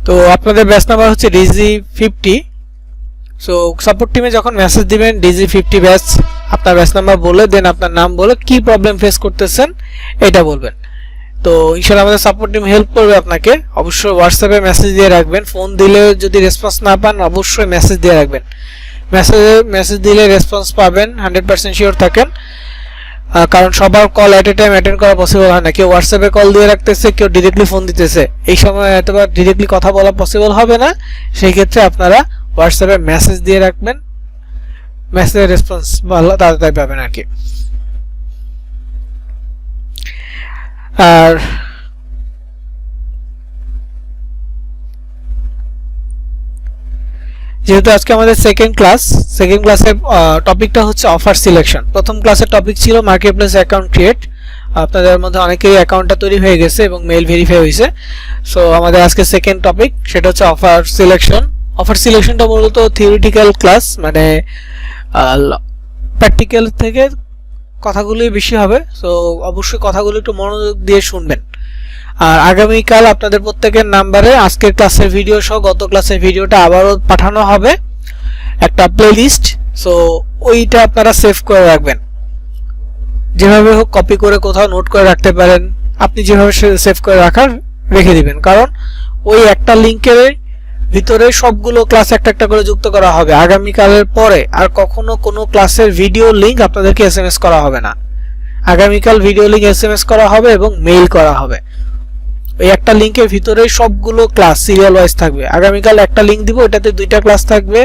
তো আপনাদের batch number হচ্ছে DG50। সো সাপোর্ট টিমে যখন মেসেজ দিবেন DG50 ব্যাচ, আপনার ব্যাচ নাম্বার বলে দেন, আপনার নাম বলে কি প্রবলেম ফেস করতেছেন এটা বলবেন। তো ইনশাআল্লাহ আমাদের সাপোর্ট টিম হেল্প করবে আপনাকে। অবশ্যই হোয়াটসঅ্যাপে মেসেজ দিয়ে রাখবেন, ফোন দিলে যদি রেসপন্স না পান অবশ্যই মেসেজ দিয়ে রাখবেন। মেসেজ দিলে রেসপন্স পাবেন 100% শিওর থাকেন, কারণ সবার কল এট এ টাইম অ্যাটেন্ড করা পসিবল হয় না। কেউ হোয়াটসঅ্যাপে কল দিয়ে রাখতেছে, কেউ ডিরেক্টলি ফোন দিতেছে, এই সময় এতবার ডিরেক্টলি কথা বলা পসিবল হবে না। সেই ক্ষেত্রে আপনারা হোয়াটসঅ্যাপে মেসেজ দিয়ে রাখবেন, মেসেজের রেসপন্স ভালো তাড়াতাড়ি পাবেন আর কি। আর যেহেতু আজকে আমাদের সেকেন্ড ক্লাসের টপিকটা হচ্ছে অফার সিলেকশন। প্রথম ক্লাসের টপিক ছিল মার্কেটপ্লেস অ্যাকাউন্ট ক্রিয়েট। আপনাদের মধ্যে অনেকেরই অ্যাকাউন্টটা তৈরি হয়ে গেছে এবং মেইল ভেরিফাই হয়েছে। সো আমাদের আজকে সেকেন্ড টপিক, সেটা হচ্ছে অফার সিলেকশন। অফার সিলেকশনটা মূলত থিওরিটিক্যাল ক্লাস, মানে প্র্যাকটিক্যাল থেকে কথাগুলোই বেশি হবে। সো অবশ্যই কথাগুলো একটু মনোযোগ দিয়ে শুনবেন। আর আগামীকাল আপনাদের প্রত্যেকের নাম্বারে আজকের ক্লাসের ভিডিও সহ গত ক্লাসের ভিডিওটা আবারও পাঠানো হবে, একটা প্লেলিস্ট। সো ওইটা আপনারা সেভ করে রাখবেন, যেভাবে হোক কপি করে কোথাও নোট করে রাখতে পারেন। আপনি যেভাবে সেভ করে রাখার রেখে দিবেন, কারণ ওই একটা লিঙ্কের ভিতরে সবগুলো ক্লাস একটা একটা করে যুক্ত করা হবে। আগামীকালের পরে আর কখনো কোনো ক্লাসের ভিডিও লিঙ্ক আপনাদেরকে SMS করা হবে না। আগামীকাল ভিডিও লিঙ্ক SMS করা হবে এবং মেইল করা হবে। এই একটা লিংকের ভিতরে সবগুলো ক্লাস সিরিয়াল ওয়াইজ থাকবে। আগামীকাল একটা লিংক দিব, এটাতে দুইটা ক্লাস থাকবে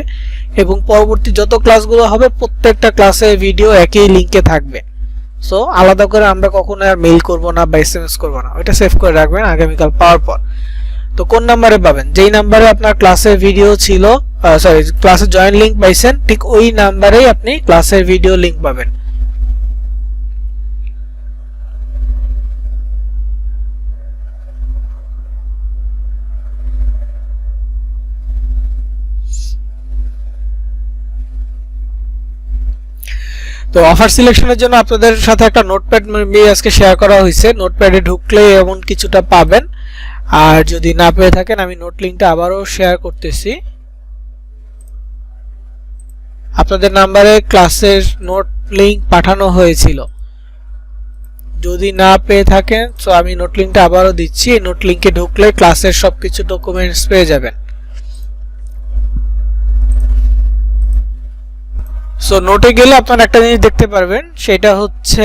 এবং পরবর্তী যত ক্লাসগুলো হবে প্রত্যেকটা ক্লাসের ভিডিও একই লিংকে থাকবে। সো আলাদা করে আমরা কখনো আর মেইল করব না বা SMS করব না, ওইটা সেভ করে রাখবেন আগামীকাল পাওয়ার পর। তো কোন নাম্বারে পাবেন? যেই নাম্বারে আপনার ক্লাসের ভিডিও ছিল, ক্লাসের জয়েন লিংক পাইছেন, ঠিক ওই নাম্বারেই আপনি ক্লাসের ভিডিও লিংক পাবেন। তো অফার সিলেকশনের জন্য আপনাদের সাথে একটা নোটপ্যাড আজকে শেয়ার করা হয়েছে। নোটপ্যাডে ঢুকলে এমন কিছুটা পাবেন, আর যদি না পেয়ে থাকেন আমি নোট লিঙ্কটা আবারও শেয়ার করতেছি। আপনাদের নাম্বারে ক্লাসের নোট লিঙ্ক পাঠানো হয়েছিল, যদি না পেয়ে থাকেন তো আমি নোট লিঙ্কটা আবারও দিচ্ছি। নোট লিঙ্কে ঢুকলে ক্লাসের সবকিছু ডকুমেন্টস পেয়ে যাবেন। সো নোটে গেলে আপনারা একটা জিনিস দেখতে পারবেন, সেটা হচ্ছে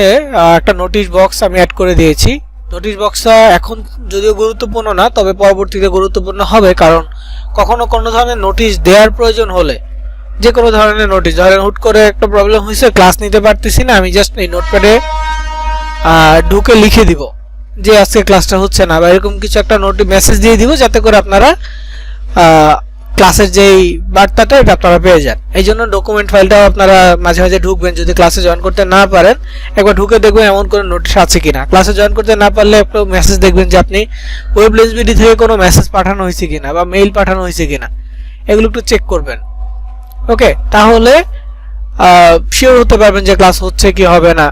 একটা নোটিশ বক্স আমি অ্যাড করে দিয়েছি। নোটিশ বক্সটা এখন যদিও গুরুত্বপূর্ণ না, তবে পরবর্তীতে গুরুত্বপূর্ণ হবে, কারণ কখনো কোনো ধরনের নোটিশ দেওয়ার প্রয়োজন হলে, যে কোনো ধরনের নোটিশ, ধরেন হুট করে একটা প্রবলেম হয়েছে, ক্লাস নিতে পারতেছি না, আমি জাস্ট এই নোটপ্যাডে ঢুকে লিখে দিব যে আজকে ক্লাসটা হচ্ছে না, বা এরকম কিছু একটা মেসেজ দিয়ে দিব, যাতে করে আপনারা ক্লাসের যেই বার্তাটা এটা আপনারা পেয়ে যান। এই জন্য ডকুমেন্ট ফাইলটাও আপনারা মাঝে মাঝে ঢুকবেন, যদি ক্লাসে জয়েন করতে না পারেন একবার ঢুকে দেখবেন এমন কোনো নোটিশ আছে কিনা। ক্লাসে জয়েন করতে না পারলে একটা মেসেজ দেখবেন যে আপনি ওয়েবলেসবিডি থেকে কোনো মেসেজ পাঠানো হয়েছে কিনা বা মেইল পাঠানো হয়েছে কিনা, এগুলো একটু চেক করবেন। ওকে, তাহলে শিওর হতে পারবেন যে ক্লাস হচ্ছে কি হবে না।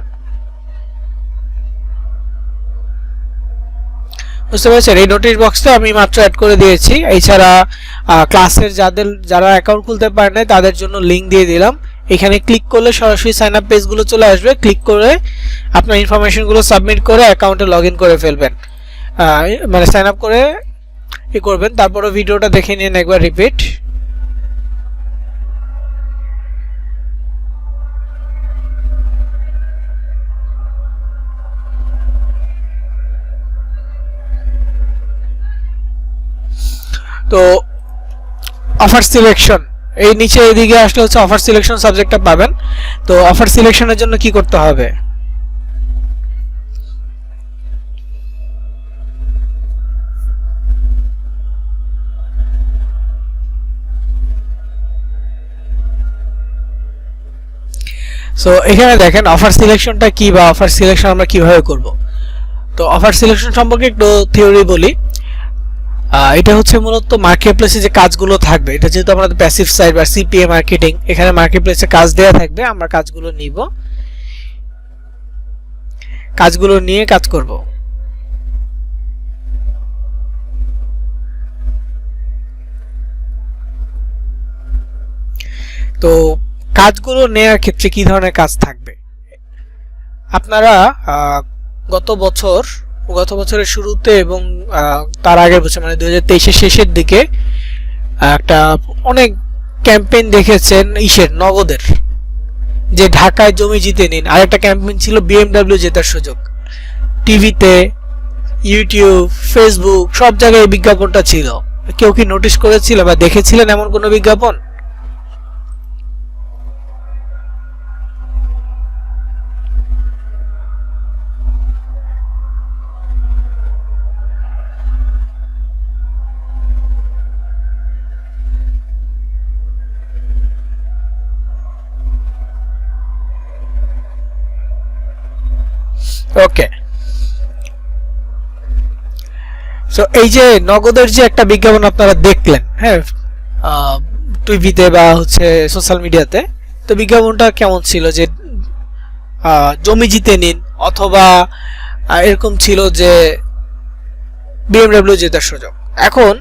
বুঝতে পেরেছেন? এই নোটিশ বক্সটা আমি মাত্র অ্যাড করে দিয়েছি। এছাড়া ক্লাসের যারা অ্যাকাউন্ট খুলতে পারেন না তাদের জন্য লিঙ্ক দিয়ে দিলাম। এখানে ক্লিক করলে সরাসরি সাইন আপ পেজগুলো চলে আসবে। ক্লিক করে আপনার ইনফরমেশনগুলো সাবমিট করে অ্যাকাউন্টে লগ ইন করে ফেলবেন, মানে সাইন আপ করে করবেন। তারপরে ভিডিওটা দেখে নিন একবার রিপিট। তো অফার সিলেকশন, এই নিচে এদিকে আসলে হচ্ছে অফার সিলেকশন সাবজেক্টটা পাবেন। তো অফার সিলেকশনের জন্য কি করতে হবে? সো এখানে দেখেন অফার সিলেকশনটা কি, বা অফার সিলেকশন আমরা কিভাবে করব। তো অফার সিলেকশন সম্পর্কে একটু থিওরি বলি। এটা হচ্ছে মূলত মার্কেটপ্লেসে যে কাজগুলো থাকবে, এটা যেহেতু আমাদের প্যাসিভ সাইট বা সিপিএ মার্কেটিং, এখানে মার্কেটপ্লেসে কাজ দেওয়া থাকবে, আমরা কাজগুলো নিব, কাজগুলো নিয়ে কাজ করব। তো কাজগুলো নেওয়ার ক্ষেত্রে কি ধরনের কাজ থাকবে? আপনারা গত বছরের শুরুতে এবং তার আগের বছর মানে 2023 শেষের দিকে একটা অনেক ক্যাম্পেইন দেখেছেন নগদের, যে ঢাকায় জমি জিতে নিন। আরেকটা ক্যাম্পেইন ছিল BMW জেতার সুযোগ। টিভিতে, ইউটিউব, ফেসবুক সব জায়গায় এই বিজ্ঞাপনটা ছিল। কেউ কি নোটিশ করেছিল বা দেখেছিলেন এমন কোনো বিজ্ঞাপন? ওকে, সো এই যে নগদের যে একটা বিজ্ঞাপন আপনারা দেখলেন, হ্যাঁ, টিভিতে বা হচ্ছে সোশ্যাল মিডিয়াতে, তো বিজ্ঞাপনটা কেমন ছিল? যে জমি জিতে নিন, অথবা এরকম ছিল যে BMW জেতার সুযোগ। এখন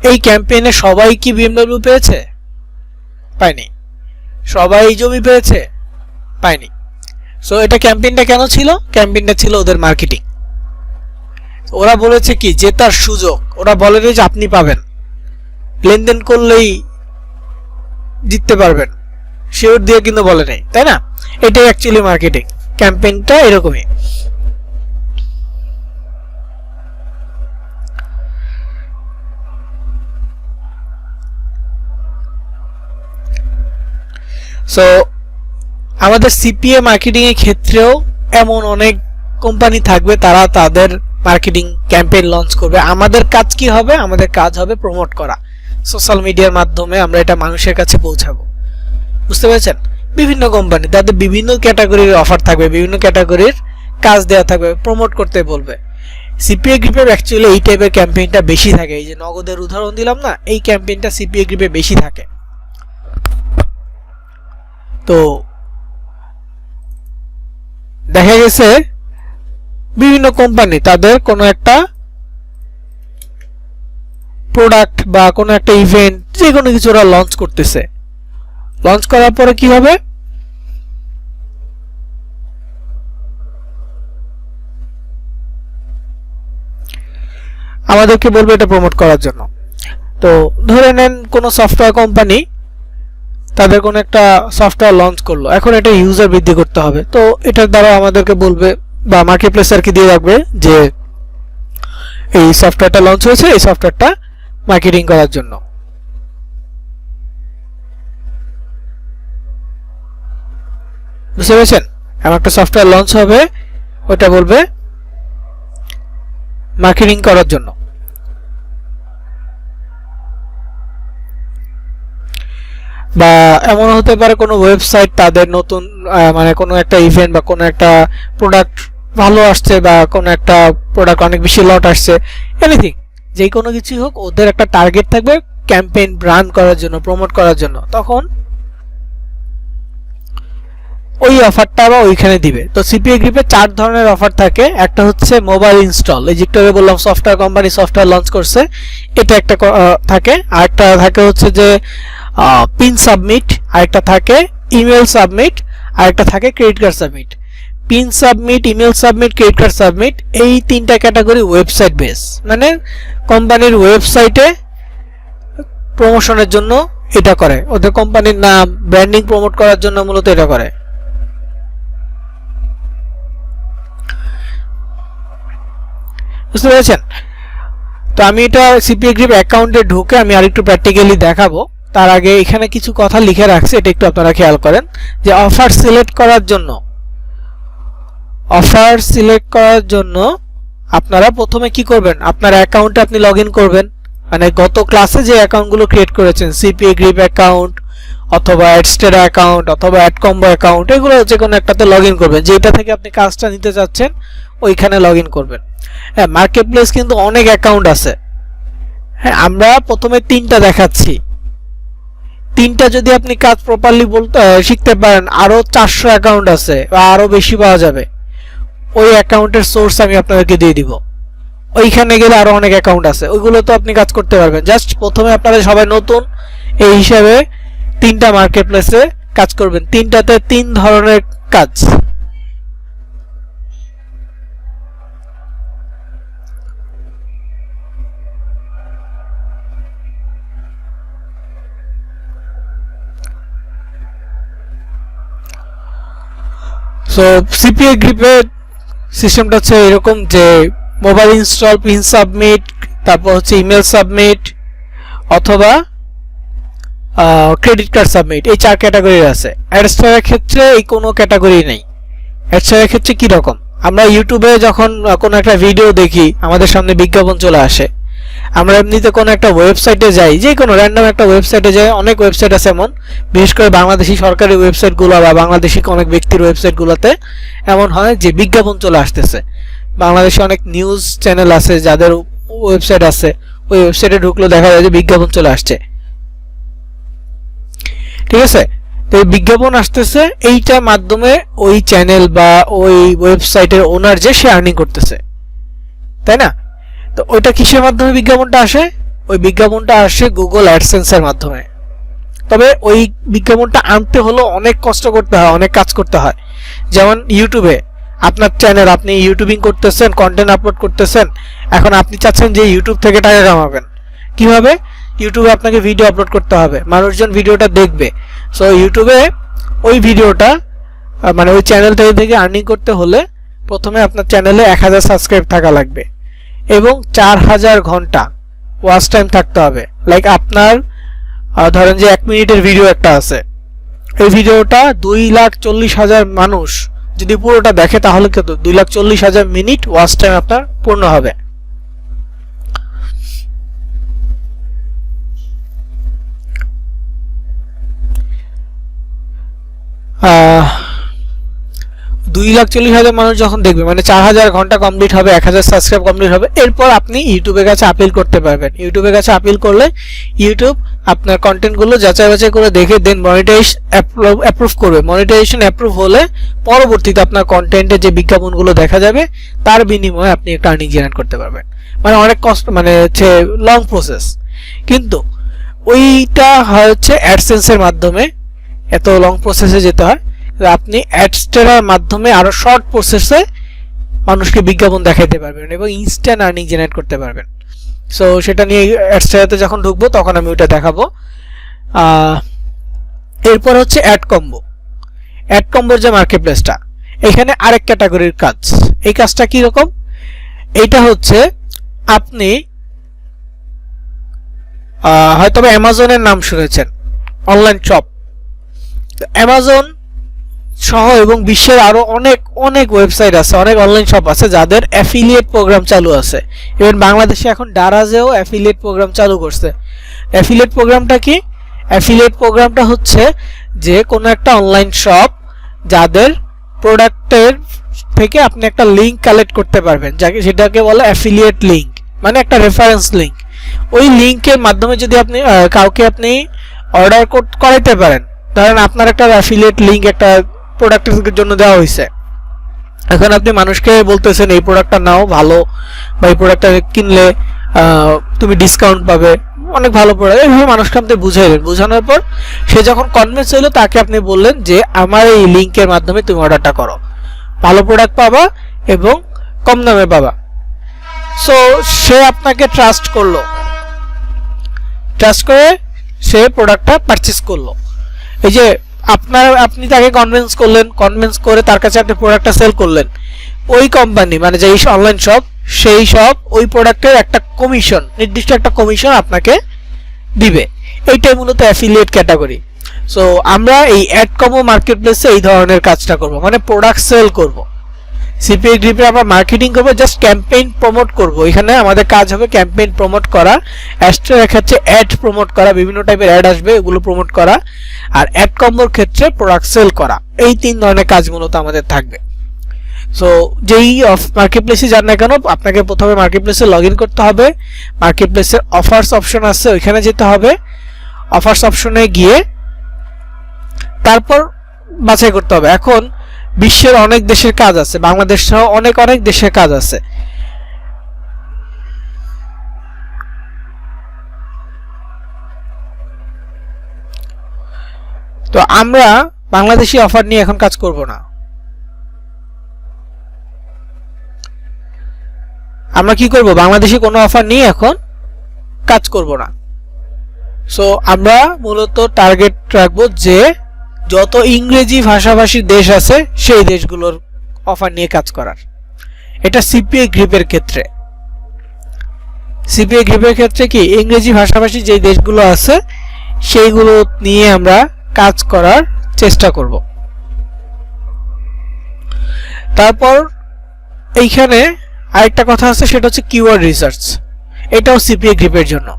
এই ক্যাম্পেইনে সবাই কি BMW পেয়েছে? পায়নি। সবাই জমি পেয়েছে? পায়নি। সো এটা ক্যাম্পেইনটা কেন ছিল? ক্যাম্পেইনটা ছিল ওদের মার্কেটিং। ওরা বলেছে কি জেতার সুযোগ, ওরা বলেনি যে আপনি পাবেন, লেনদেন করলেই জিততে পারবেন, শিওর দিয়ে কিন্তু বলে নাই, তাই না? এটাই অ্যাকচুয়ালি মার্কেটিং। ক্যাম্পেইনটা এরকমই। সো আমাদের সিপিএ মার্কেটিং এর ক্ষেত্রেও এমন অনেক কোম্পানি থাকবে, তারা তাদের মার্কেটিং ক্যাম্পেইন লঞ্চ করবে। আমাদের কাজ কি হবে? আমাদের কাজ হবে প্রমোট করা, সোশ্যাল মিডিয়ার মাধ্যমে আমরা এটা মানুষের কাছে পৌঁছাবো। বুঝতে পেরেছেন? বিভিন্ন কোম্পানি তাদের বিভিন্ন ক্যাটাগরির অফার থাকবে, বিভিন্ন ক্যাটাগরির কাজ দেওয়া থাকবে, প্রমোট করতে বলবে। সিপিএ গ্রুপের অ্যাকচুয়ালি এই টাইপের ক্যাম্পেইনটা বেশি থাকে। এই যে নগদের উদাহরণ দিলাম না, এই ক্যাম্পেইনটা সিপিএ গ্রুপে বেশি থাকে। তো দেখা গেছে বিভিন্ন কোম্পানি তাদের কোনো একটা প্রোডাক্ট বা কোনো একটা ইভেন্ট, যে কোনো কিছু ওরা লঞ্চ করতেছে। লঞ্চ করার পরে কি হবে? আমাদেরকে বলবে এটা প্রমোট করার জন্য। তো ধরে নেন কোনো সফটওয়্যার কোম্পানি তাদের কোনো একটা সফটওয়্যার লঞ্চ করলো, এখন এটা ইউজার বৃদ্ধি করতে হবে। তো এটার দ্বারা আমাদেরকে বলবে বা মার্কেট প্লেস আর কি দিয়ে রাখবে যে এই সফটওয়্যারটা লঞ্চ হয়েছে, এই সফটওয়্যারটা মার্কেটিং করার জন্য। বুঝতে পেরেছেন? এমন একটা সফটওয়্যার লঞ্চ হবে, ওটা বলবে মার্কেটিং করার জন্য। বা এমন হতে পারে কোনো ওয়েবসাইট তাদের নতুন মানে কোনো একটা ইভেন্ট বা কোনো একটা প্রোডাক্ট ভালো আসছে, বা কোনো একটা প্রোডাক্ট অনেক বেশি লট আসছে, এনিথিং, যে কোনো কিছুই হোক, ওদের একটা টার্গেট থাকবে ক্যাম্পেইন রান করার জন্য, প্রমোট করার জন্য। তখন ওই অফারটা বা ওইখানে দিবে। তো সিপিএ গ্রুপে 4 ধরনের অফার থাকে। একটা হচ্ছে মোবাইল ইনস্টল, এই যেটা বললাম সফটওয়্যার কোম্পানি সফটওয়্যার লঞ্চ করছে, এটা একটা থাকে। আরেকটা থাকে হচ্ছে যে পিন সাবমিট, আরেকটা থাকে ইমেল সাবমিট, আরেকটা থাকে credit card submit. Pin submit, email submit, credit card submit, এই তিনটা ক্যাটাগরি ওয়েবসাইট বেস, মানে কোম্পানির ওয়েবসাইটে প্রমোশনের জন্য এটা করে, ওদের কোম্পানির নাম ব্র্যান্ডিং প্রমোট করার জন্য মূলত এটা করে। বুঝতে পেরেছেন? তো আমি এটা সিপিএ গ্রুপ অ্যাকাউন্টে ঢুকে আমি আরেকটু প্র্যাকটিক্যালি দেখাবো। তার আগে এখানে কিছু কথা লিখে রাখছি, এটা একটু আপনারা খেয়াল করেন। যে অফার সিলেক্ট করার জন্য আপনারা প্রথমে কি করবেন? আপনার অ্যাকাউন্টে আপনি লগ ইন করবেন, মানে গত ক্লাসে যে অ্যাকাউন্টগুলো ক্রিয়েট করেছেন, সিপিএ গ্রুপ অ্যাকাউন্ট অথবা অ্যাডস্টেড অ্যাকাউন্ট অথবা অ্যাডকম্বো অ্যাকাউন্ট, এগুলো যে কোনো একটাতে লগ ইন করবেন। যেটা থেকে আপনি কাজটা নিতে চাচ্ছেন ওইখানে লগ ইন করবেন। হ্যাঁ, মার্কেট প্লেস কিন্তু অনেক অ্যাকাউন্ট আছে। হ্যাঁ, আমরা প্রথমে 3টা দেখাচ্ছি। 3টা যদি আপনি কাজ প্রপারলি শিখতে পারেন, আরো 400 অ্যাকাউন্ট আছে বা আরো বেশি পাওয়া যাবে। ওই অ্যাকাউন্টের সোর্স আমি আপনাদেরকে দিয়ে দিব। ওইখানে গেলে আরো অনেক অ্যাকাউন্ট আছে, ওইগুলো তো আপনি কাজ করতে পারবেন। জাস্ট প্রথমে আপনারা সবাই নতুন, এই হিসাবে তিনটা মার্কেট প্লেসে কাজ করবেন, তিনটাতে তিন ধরনের কাজ। সো সিপিএ গ্রিপের সিস্টেমটা হচ্ছে এরকম যে মোবাইল ইনস্টল, পিন সাবমিট, তারপর হচ্ছে ইমেল সাবমিট অথবা ক্রেডিট কার্ড সাবমিট, এই 4 ক্যাটাগরির আছে। অ্যাডস্টারের ক্ষেত্রে এই কোনো ক্যাটাগরি নেই। অ্যাডস্টারের ক্ষেত্রে কি রকম, আমরা ইউটিউবে যখন কোনো একটা ভিডিও দেখি আমাদের সামনে বিজ্ঞাপন চলে আসে, আমরা এমনিতে কোনো একটা ওয়েবসাইটে যাই, যে কোনো র্যান্ডম একটা ওয়েবসাইটে যাই, অনেক ওয়েবসাইট আছে এমন, বিশেষ করে বাংলাদেশি সরকারি ওয়েবসাইটগুলো বা বাংলাদেশি অনেক ব্যক্তির ওয়েবসাইটগুলোতে এমন হয় যে বিজ্ঞাপন চলে আসতেছে। বাংলাদেশে অনেক নিউজ চ্যানেল আছে যাদের ওয়েবসাইট আছে, ওই ওয়েবসাইটে ঢুকলো দেখা যায় যে বিজ্ঞাপন চলে আসছে, ঠিক আছে। তো এই বিজ্ঞাপন আসতেছে, এইটার মাধ্যমে ওই চ্যানেল বা ওই ওয়েবসাইটের ওনার যে সে আর্নিং করতেছে, তাই না? তো ওইটা কিসের মাধ্যমে বিজ্ঞাপনটা আসে? ওই বিজ্ঞাপনটা আসে গুগল অ্যাডসেন্সের মাধ্যমে। তবে ওই বিজ্ঞাপনটা আনতে হলো অনেক কষ্ট করতে হয়, অনেক কাজ করতে হয়। যেমন ইউটিউবে আপনার চ্যানেল, আপনি ইউটিউবিং করতেছেন, কন্টেন্ট আপলোড করতেছেন, এখন আপনি চাচ্ছেন যে ইউটিউব থেকে টাকা কামাবেন। কিভাবে? ইউটিউবে আপনাকে ভিডিও আপলোড করতে হবে, মানুষজন ভিডিওটা দেখবে। সো ইউটিউবে ওই ভিডিওটা মানে ওই চ্যানেল থেকে আর্নিং করতে হলে প্রথমে আপনার চ্যানেলে 1000 সাবস্ক্রাইব থাকা লাগবে এবং 4000 ঘন্টা ওয়াচ টাইম থাকতে হবে। লাইক আপনার ধরেন যে 1 মিনিটের ভিডিও একটা আছে, এই ভিডিওটা 2,40,000 মানুষ যদি পুরোটা দেখে তাহলে কত? 2,40,000 মিনিট ওয়াচ টাইম আপনার পূর্ণ হবে। আহ 2,40,000 মানুষ যখন দেখবে মানে 4000 ঘন্টা কমপ্লিট হবে, 1000 সাবস্ক্রাইব কমপ্লিট হবে, এরপর আপনি ইউটিউবের কাছে আপিল করতে পারবেন। ইউটিউবের কাছে আপিল করলে ইউটিউব আপনার কন্টেন্টগুলো যাচাই বাছাই করে দেখে দেন মনিটাইজেশন অ্যাপ্রুভ করবে। মনিটাইজেশন অ্যাপ্রুভ হলে পরবর্তীতে আপনার কন্টেন্টে যে বিজ্ঞাপনগুলো দেখা যাবে তার বিনিময়ে আপনি একটা আর্নিং জেনারেট করতে পারবেন। মানে অনেক কষ্ট, মানে হচ্ছে লং প্রসেস, কিন্তু ওইটা হচ্ছে অ্যাডসেন্সের মাধ্যমে এত লং প্রসেসে যেতে হয়। আপনি অ্যাডস্টারের মাধ্যমে আরো শর্ট প্রসেসে মানুষকে বিজ্ঞাপন দেখাইতে পারবেন এবং ইনস্ট্যান্ট আর্নিং জেনারেট করতে পারবেন। সো সেটা নিয়ে অ্যাডস্টারেতে যখন ঢুকবো তখন আমি ওইটা দেখাবো। এরপর হচ্ছে অ্যাড কম্বো। অ্যাড কম্বোর যে মার্কেট প্লেসটা, এখানে আরেক ক্যাটাগরির কাজ। এই কাজটা কি রকম? এইটা হচ্ছে আপনি হয়তো অ্যামাজনের নাম শুনেছেন, অনলাইন শপ। অ্যামাজন সহ এবং বিশ্বের আরো অনেক অনেক ওয়েবসাইট আছে, অনেক অনলাইন শপ আছে যাদের অ্যাফিলিয়েট প্রোগ্রাম চালু আছে। ইভেন বাংলাদেশে এখন দারাজেও অ্যাফিলিয়েট প্রোগ্রাম চালু করছে। অ্যাফিলিয়েট প্রোগ্রামটা কি? অ্যাফিলিয়েট প্রোগ্রামটা হচ্ছে যে কোনো একটা অনলাইন শপ যাদের প্রোডাক্টের থেকে আপনি একটা লিঙ্ক কালেক্ট করতে পারবেন, যাকে সেটাকে বলে অ্যাফিলিয়েট লিঙ্ক, মানে একটা রেফারেন্স লিঙ্ক। ওই লিঙ্কের মাধ্যমে যদি আপনি কাউকে আপনি অর্ডার করাইতে পারেন, ধরেন আপনার একটা অ্যাফিলিয়েট লিঙ্ক একটা প্রোডাক্টের জন্য দেওয়া হয়েছে, এখন আপনি মানুষকে বলতেছেন এই প্রোডাক্টটা নাও ভালো, বা এই প্রোডাক্টটা কিনলে তুমি ডিসকাউন্ট পাবে, অনেক ভালো প্রোডাক্ট, এইভাবে মানুষকে আপনি বুঝাইলেন। বোঝানোর পর সে যখন কনভিন্স হইলো তাকে আপনি বললেন যে আমার এই লিঙ্কের মাধ্যমে তুমি অর্ডারটা করো, ভালো প্রোডাক্ট পাবা এবং কম দামে পাবা। সো সে আপনাকে ট্রাস্ট করলো, ট্রাস্ট করে সে প্রোডাক্টটা পারচেজ করলো। এই যে আপনি তাকে কনভিন্স করলেন, কনভিন্স করে তার কাছে আপনি প্রোডাক্টটা সেল করলেন। ওই কোম্পানি মানে যে অনলাইন শপ, সেই শপ ওই প্রোডাক্টের একটা কমিশন, নির্দিষ্ট একটা কমিশন আপনাকে দিবে। এইটাই মূলত অ্যাফিলিয়েট ক্যাটাগরি। সো আমরা এই অ্যাড কম্বো মার্কেট প্লেসে এই ধরনের কাজটা করব, মানে প্রোডাক্ট সেল করব। সিপিএ গ্রিপে আমরা মার্কেটিং করব, জাস্ট ক্যাম্পেইন প্রমোট করব। এখানে আমাদের কাজ হবে ক্যাম্পেইন প্রমোট করা, অ্যাডস্টারের ক্ষেত্রে অ্যাড প্রমোট করা, বিভিন্ন টাইপের অ্যাড আসবে এগুলো প্রমোট করা, আর অ্যাড কম্বোর ক্ষেত্রে প্রোডাক্ট সেল করা। এই 3 ধরনের কাজ মূলত আমাদের থাকবে। সো যেই মার্কেট প্লেসে যান না কেন, আপনাকে প্রথমে মার্কেট প্লেসে লগ ইন করতে হবে। মার্কেট প্লেসের অফার্স অপশন আছে, ওইখানে যেতে হবে। অফার্স অপশনে গিয়ে তারপর বাছাই করতে হবে। এখন বিশ্বের অনেক দেশের কাজ আছে, বাংলাদেশ সহ অনেক অনেক দেশের কাজ আছে। তো আমরা বাংলাদেশি অফার নিয়ে এখন কাজ করব না। আমরা কি করব, বাংলাদেশি কোনো অফার নিয়ে এখন কাজ করব না। সো আমরা মূলত টার্গেট রাখবো যে যত ইংরেজি ভাষাভাষী দেশ আছে সেই দেশগুলোর অফার নিয়ে কাজ করার। এটা সিপিএ গ্রিপের ক্ষেত্রে। সিপিএ গ্রিপের ক্ষেত্রে কি ইংরেজি ভাষাভাষী যে দেশগুলো আছে সেইগুলো নিয়ে আমরা কাজ করার চেষ্টা করব। তারপর এইখানে আরেকটা কথা আছে, সেটা হচ্ছে কিওয়ার্ড রিসার্চ। এটাও সিপিএ গ্রিপের জন্য।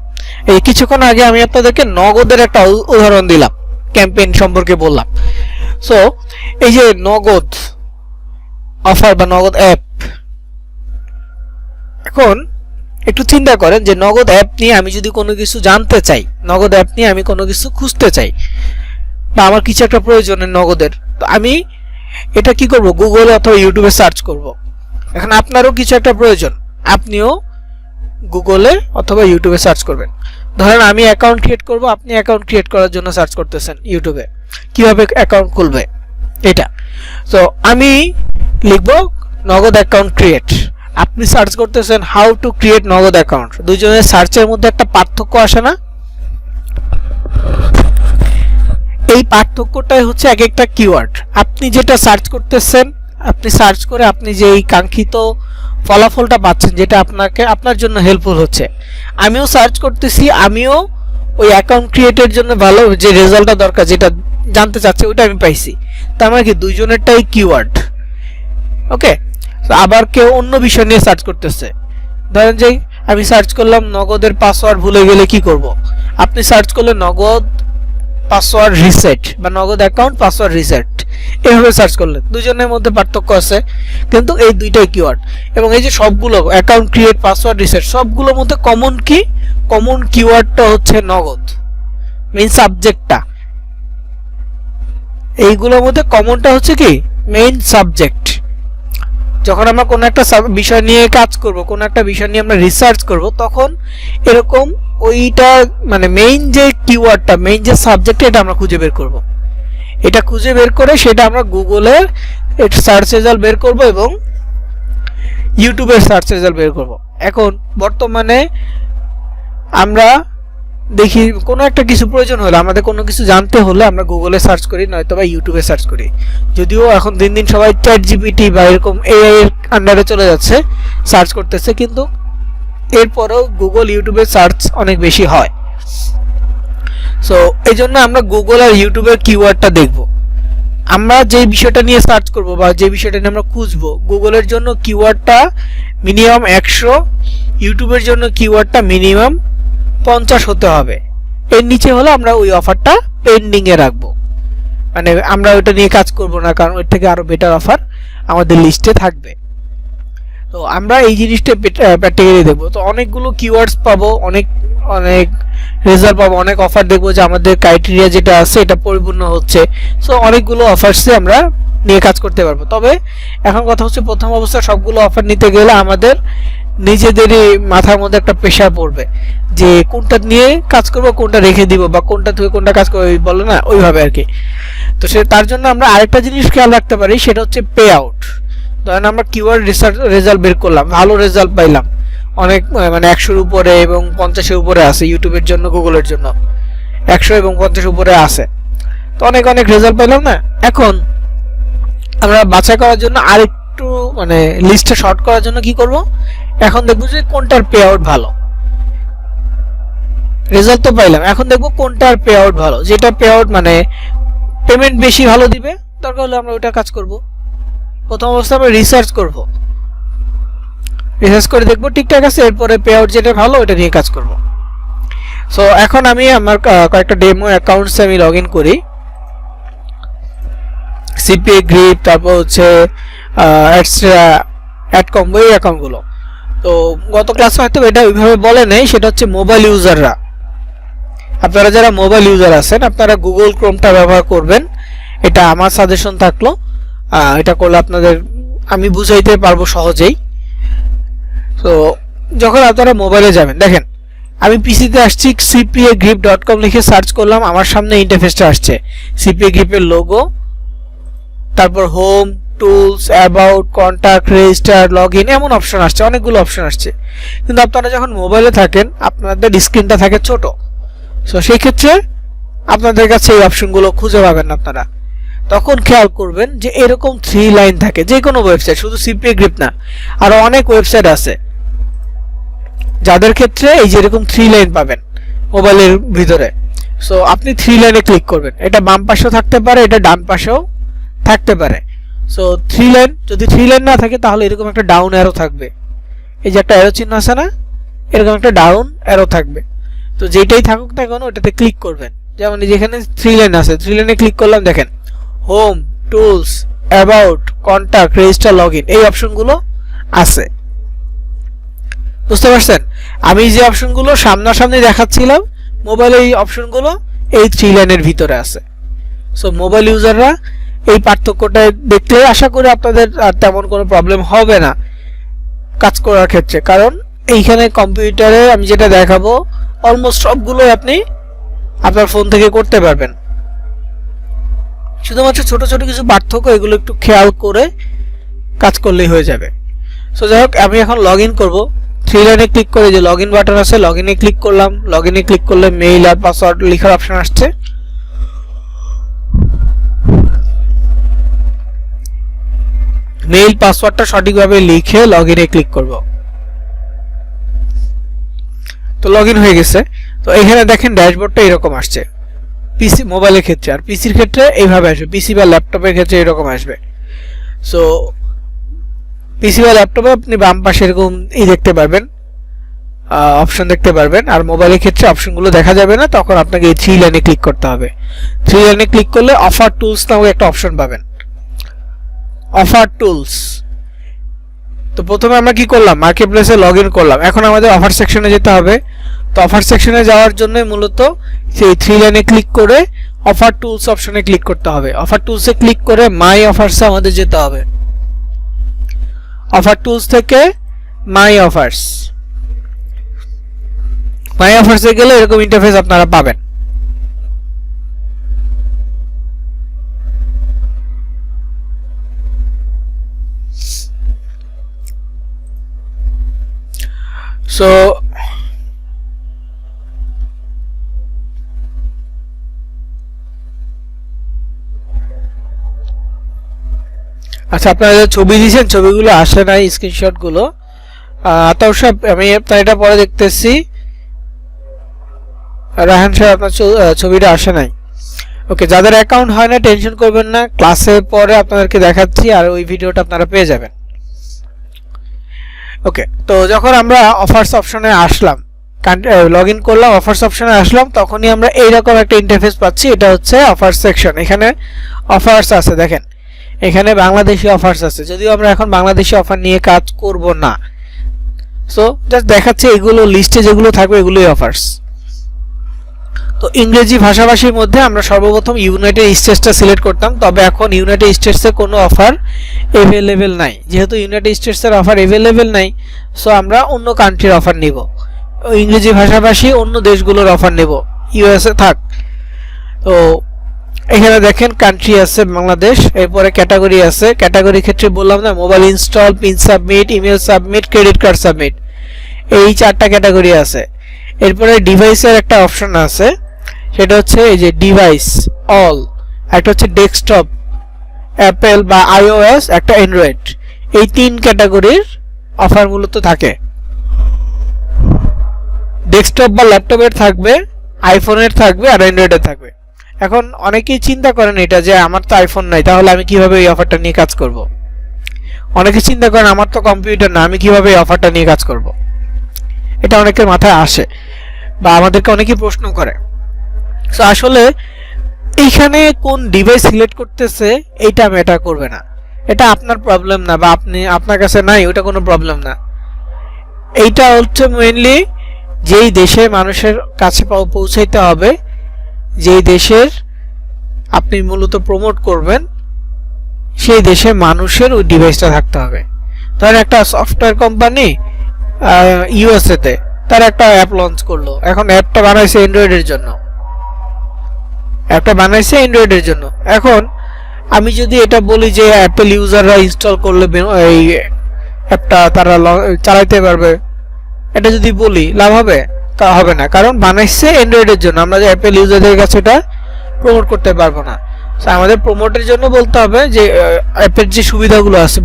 এই কিছুক্ষণ আগে আমি আপনাদেরকে নগদের একটা উদাহরণ দিলাম, ক্যাম্পেইন সম্পর্কে বললাম। সো এই যে নগদ অফার বা নগদ অ্যাপ, এখন একটু চিন্তা করেন যে নগদ অ্যাপ নিয়ে আমি যদি কোনো কিছু জানতে চাই, নগদ অ্যাপ নিয়ে আমি কোনো কিছু খুঁজতে চাই, বা আমার কিছু একটা প্রয়োজনের নগদের, তো আমি এটা কি করব, গুগলে অথবা ইউটিউবে সার্চ করব। এখন আপনারও কিছু একটা প্রয়োজন, আপনিও গুগলে অথবা ইউটিউবে সার্চ করবেন। ধরেন আমি অ্যাকাউন্ট ক্রিয়েট করব, আপনি অ্যাকাউন্ট ক্রিয়েট করার জন্য সার্চ করতেছেন ইউটিউবে কিভাবে অ্যাকাউন্ট খুলবে এটা। তো আমি লিখব নগদ অ্যাকাউন্ট ক্রিয়েট, আপনি সার্চ করতেছেন হাউ টু ক্রিয়েট নগদ অ্যাকাউন্ট। দুইজনের সার্চের মধ্যে একটা পার্থক্য আসে না? এই পার্থক্যটাই হচ্ছে এক একটা কিওয়ার্ড। আপনি যেটা সার্চ করতেছেন, আপনি সার্চ করে আপনি যে এই কাঙ্ক্ষিত ফলাফলটা পাচ্ছেন, যেটা আপনাকে আপনার জন্য হেল্পফুল হচ্ছে। আমিও সার্চ করতেছি, আমিও ওই অ্যাকাউন্ট ক্রিয়েটের জন্য ভালো যে রেজাল্টটা দরকার, যেটা জানতে চাচ্ছি, ওইটা আমি পাইছি। তার মানে কি দুইজনেরটাই কিওয়ার্ড। ওকে, আবার কেউ অন্য বিষয় নিয়ে সার্চ করতেছে। ধরেন যে আমি সার্চ করলাম নগদের পাসওয়ার্ড ভুলে গেলে কি করব, আপনি সার্চ করলে নগদ পাসওয়ার্ড রিসেট বা নগদ অ্যাকাউন্ট পাসওয়ার্ড রিসেট, এভাবে সার্চ করলেন। দুজনের মধ্যে পার্থক্য আছে, কিন্তু এই দুইটাই কিওয়ার্ড। এবং এই যে সবগুলো অ্যাকাউন্ট ক্রিয়েট, পাসওয়ার্ড রিসেট, সবগুলোর মধ্যে কমন কি, কমন কিওয়ার্ডটা হচ্ছে নগদ, মেইন সাবজেক্টটা। এইগুলোর মধ্যে কমনটা হচ্ছে কি মেইন সাবজেক্ট। যখন আমরা কোনো একটা বিষয় নিয়ে কাজ করব, কোনো একটা বিষয় নিয়ে আমরা রিসার্চ করব, তখন এরকম ওইটা মানে মেইন যে কিওয়ার্ডটা, মেইন যে সাবজেক্ট, এটা আমরা খুঁজে বের করব। এটা খুঁজে বের করে সেটা আমরা গুগলের সার্চ রেজাল্ট বের করব এবং ইউটিউবের সার্চ রেজাল্ট বের করব। এখন বর্তমানে আমরা দেখি কোনো একটা কিছু প্রয়োজন হলে, আমাদের কোনো কিছু জানতে হলে আমরা গুগলে সার্চ করি, নয়তো বা ইউটিউবে সার্চ করি। যদিও এখন দিন দিন সবাই চ্যাট জিপিটি বা এরকম এআই এর আন্ডারে চলে যাচ্ছে, সার্চ করতেছে, কিন্তু এরপরেও গুগল ইউটিউবে সার্চ অনেক বেশি হয়। সো এই জন্য আমরা গুগল আর ইউটিউবের কিওয়ার্ডটা দেখব। আমরা যে বিষয়টা নিয়ে সার্চ করব বা যে বিষয়টা নিয়ে আমরা খুঁজবো, গুগলের জন্য কিওয়ার্ডটা মিনিমাম 100, ইউটিউবের জন্য কিওয়ার্ডটা মিনিমাম 50 হতে হবে। এর নিচে হলে আমরা ওই অফারটা পেন্ডিং এ রাখবো, মানে আমরা ওইটা নিয়ে কাজ করব না, কারণ ওর থেকে আরো বেটার অফার আমাদের লিস্টে থাকবে। তো আমরা এই জিনিসটা প্র্যাকটিক্যালি দেখবো। তো অনেকগুলো কিওয়ার্ডস পাবো, অনেক অনেক রেজাল্ট পাবো, অনেক অফার দেখবো যে আমাদের ক্রাইটেরিয়া যেটা আছে এটা পরিপূর্ণ হচ্ছে। সো অনেকগুলো অফারসে আমরা নিয়ে কাজ করতে পারবো। তবে এখন কথা হচ্ছে, প্রথম অবস্থায় সবগুলো অফার নিতে গেলে আমাদের নিজেদেরই মাথার মধ্যে একটা প্রেশার পড়বে যে কোনটা নিয়ে কাজ করবো, কোনটা রেখে দিব, বা কোনটা থেকে কোনটা কাজ করবো, বলে না ওইভাবে আর কি। তো তার জন্য আমরা আরেকটা জিনিস খেয়াল রাখতে পারি, সেটা হচ্ছে পে আউট। ধরেন আমরা কিওয়ার্ড রিসার্চ রেজাল্ট বের করলাম, ভালো রেজাল্ট পাইলাম, অনেক মানে 100-এর উপরে এবং 50-এর উপরে আছে ইউটিউবের জন্য, গুগলের জন্য 100 এবং 50 উপরে আছে। তো অনেক অনেক রেজাল্ট পাইলাম না। এখন আমরা বাছাই করার জন্য আরেকটু মানে লিস্টে শর্ট করার জন্য কি করব, এখন দেখবো যে কোনটার পে আউট ভালো। রেজাল্ট তো পাইলাম, এখন দেখবো কোনটার পে আউট ভালো, যেটা পে আউট মানে পেমেন্ট বেশি ভালো দিবে, দরকার হলে আমরা ওইটা কাজ করব। প্রথম অবস্থায় আমরা রিসার্চ করব, রিসার্চ করে দেখবো ঠিকঠাক আছে, এরপরে পে আউট যেটা ভালো ওটা নিয়ে কাজ করব। সো এখন আমি আমার কয়েকটা ডেমো অ্যাকাউন্টস আমি লগ ইন করি, সিপিএ গ্রিপ, তারপর হচ্ছে এক্সট্রা অ্যাড কম্বো, এই অ্যাকাউন্টগুলো। তো গত ক্লাসে হয়তো এটা ওইভাবে বলে নাই, সেটা হচ্ছে মোবাইল ইউজাররা। আপনারা যারা মোবাইল ইউজার আছেন, আপনারা গুগল ক্রোমটা ব্যবহার করবেন, এটা আমার সাজেশন থাকলো। এটা করলে আপনাদের আমি বুঝাইতে পারবো সহজেই। তো যখন আপনারা মোবাইলে যাবেন, দেখেন আমি পিসিতে আসছি cpagrip.com লিখে সার্চ করলাম, আমার সামনে ইন্টারফেসটা আসছে। সিপিএ গ্রিপের লোগো, তারপর home, tools, about, contact, register, login, এমন অপশন আসছে, অনেকগুলো অপশন আসছে। কিন্তু আপনারা যখন মোবাইলে থাকেন আপনাদের স্ক্রিনটা থাকে ছোট, সো সেই ক্ষেত্রে আপনাদের কাছে এই অপশনগুলো খুঁজে পাবেন না আপনারা। তখন খেয়াল করবেন যে এরকম 3 লাইন থাকে যে কোনো ওয়েবসাইট, শুধু সিপিএ গ্রিপ না, আরো অনেক ওয়েবসাইট আছে যাদের ক্ষেত্রে এই যে এরকম 3 লাইন পাবেন মোবাইলের ভিতরে। সো আপনি 3 লাইনে ক্লিক করবেন, এটা বাম পাশেও থাকতে পারে, এটা ডান পাশেও থাকতে পারে। সো 3 লাইন, যদি 3 লাইন না থাকে তাহলে এরকম একটা ডাউন অ্যারো থাকবে, এই যে একটা অ্যারো চিহ্ন আছে না, এরকম একটা ডাউন অ্যারো থাকবে। তো যেটাই থাকুক না কেন ওটাতে ক্লিক করবেন। যেমন যেখানে 3 লাইন আছে, 3 লাইনে ক্লিক করলাম, দেখেন home, tools, about, contact, register, login, এই অপশনগুলো আছে। বুঝতে পারছেন? আমি যে অপশনগুলো সামনাসামনি দেখাচ্ছিলাম মোবাইলে, এই অপশনগুলো এই 3 লাইনের ভিতরে আছে। সো মোবাইল ইউজাররা এই পার্থক্যটা দেখলে আশা করি আপনাদের আর তেমন কোনো প্রবলেম হবে না কাজ করার ক্ষেত্রে, কারণ এইখানে কম্পিউটারে আমি যেটা দেখাবো অলমোস্ট সবগুলোই আপনি আপনার ফোন থেকে করতে পারবেন। শুধুমাত্র ছোট ছোট কিছু পার্থক্য, এগুলো একটু খেয়াল করে কাজ করলেই হয়ে যাবে। সো যাই হোক, আমি এখন লগ ইন করবো। 3 লাইনে ক্লিক করে যে লগ ইন বাটন আছে, লগ ইনে ক্লিক করলাম। লগ ইনে ক্লিক করলে মেইল আর পাসওয়ার্ড লেখার অপশন আসছে। মেইল পাসওয়ার্ডটা সঠিকভাবে লিখে লগ ইনে ক্লিক করব। তো লগ ইন হয়ে গেছে। তো এখানে দেখেন ড্যাশবোর্ডটা এরকম আসছে পিসি মোবাইলের ক্ষেত্রে, আর পিসির ক্ষেত্রে এইভাবে আসবে, পিসি বা ল্যাপটপের ক্ষেত্রে এরকম আসবে। সো পিসি বা ল্যাপটপে আপনি বাম পাশে এরকম দেখতে পারবেন, অপশন দেখতে পারবেন, আর মোবাইলের ক্ষেত্রে অপশনগুলো দেখা যাবে না, তখন আপনাকে এই 3 লাইনে ক্লিক করতে হবে। 3 লাইনে ক্লিক করলে অফার টুলস নামে একটা অপশন পাবেন, অফার টুলস। তো প্রথমে আমরা কি করলাম, মার্কেট প্লেসে লগ ইন করলাম, এখন আমাদের অফার সেকশনে যেতে হবে। তো অফার সেকশনে যাওয়ার জন্য মূলত সেই 3 লাইনে ক্লিক করে অফার টুলস অপশনে ক্লিক করতে হবে। অফার টুলসে ক্লিক করে মাই অফার্সে আমাদের যেতে হবে। অফার টুলস থেকে মাই অফার্স, মাই অফার্সে গেলে এরকম ইন্টারফেস আপনারা পাবেন। সো আচ্ছা, আপনারা যে ছবি দিয়েছেন ছবিগুলো আসে নাই, স্ক্রিনশট গুলো। আতাউর সাহেব, আমি আপনার এটা পরে দেখতেছি। রাহান সাহেব, আপনার ছবিটা আসে নাই। ওকে, যাদের অ্যাকাউন্ট হয় না টেনশন করবেন না, ক্লাসের পরে আপনাদেরকে দেখাচ্ছি আর ওই ভিডিওটা আপনারা পেয়ে যাবেন। ওকে, তো যখন আমরা অফার্স অপশনে আসলাম, লগ ইন করলাম, অফার্স অপশনে আসলাম, তখনই আমরা এইরকম একটা ইন্টারফেস পাচ্ছি। এটা হচ্ছে অফার সেকশন। এখানে অফার্স আছে, দেখেন এখানে বাংলাদেশি অফার্স আছে, যদিও আমরা এখন বাংলাদেশি অফার নিয়ে কাজ করব না। সো জাস্ট দেখাচ্ছে এগুলো লিস্টে যেগুলো থাকবে এগুলোই অফার্স। তো ইংরেজি ভাষাভাষীর মধ্যে আমরা সর্বপ্রথম ইউনাইটেড স্টেটসটা সিলেক্ট করতাম, তবে এখন ইউনাইটেড স্টেটসে কোনো অফার অ্যাভেলেবেল নাই। যেহেতু ইউনাইটেড স্টেটসের অফার অ্যাভেলেবেল নাই, সো আমরা অন্য কান্ট্রির অফার নিব, ইংরেজি ভাষাভাষী অন্য দেশগুলোর অফার নেব। ইউএসএ থাক। তো এখানে দেখেন কান্ট্রি আছে বাংলাদেশ, এরপরে ক্যাটাগরি আছে। ক্যাটাগরি ক্ষেত্রে বললাম না, mobile install, pin submit, email submit, credit card submit, এই 4টা ক্যাটাগরি আছে। এরপরে ডিভাইসের একটা অপশন আছে, সেটা হচ্ছে এই যে ডিভাইস অল, একটা হচ্ছে ডেস্কটপ অ্যাপেল বা আইওএস, একটা অ্যান্ড্রয়েড। এই 3 ক্যাটাগরির অফার মূলত থাকে। ডেস্কটপ বা ল্যাপটপের থাকবে, আইফোনের থাকবে, আর অ্যান্ড্রয়েডের থাকবে। এখন অনেকেই চিন্তা করেন এটা যে আমার তো আইফোন নাই, তাহলে আমি কিভাবে এই অফারটা নিয়ে কাজ করব। অনেকে চিন্তা করেন আমার তো কম্পিউটার না, আমি কিভাবে এই অফারটা নিয়ে কাজ করব। এটা অনেকের মাথায় আসে বা আমাদেরকে অনেকেই প্রশ্ন করে। সো আসলে এইখানে কোন ডিভাইস সিলেক্ট করতেছে এইটা ম্যাটার করবে না, এটা আপনার প্রবলেম না, বা আপনার কাছে নাই ওটা কোনো প্রবলেম না। এইটা হচ্ছে মেইনলি যেই দেশের মানুষের কাছে পৌঁছাইতে হবে, যেই দেশের আপনি মূলত প্রমোট করবেন, সেই দেশের মানুষের ওই ডিভাইসটা থাকতে হবে। ধরেন একটা সফটওয়্যার কোম্পানি ইউএসএতে, তারা একটা অ্যাপ লঞ্চ করলো। এখন অ্যাপটা বানাইছে অ্যান্ড্রয়েডের জন্য, এখন আমি যদি এটা বলি যে অ্যাপেল ইউজাররা ইনস্টল করলে এই অ্যাপটা তারা চালাতে পারবে, এটা যদি বলি লাভ হবে? হবে না, কারণ বানাইছে অ্যান্ড্রয়েডের জন্য। আমরা যে অ্যাপেল ইউজারদের কাছে এটা প্রমোট করতে পারবো না। আমাদের প্রমোটের জন্য বলতে হবে যে অ্যাপের যে সুবিধাগুলো আছে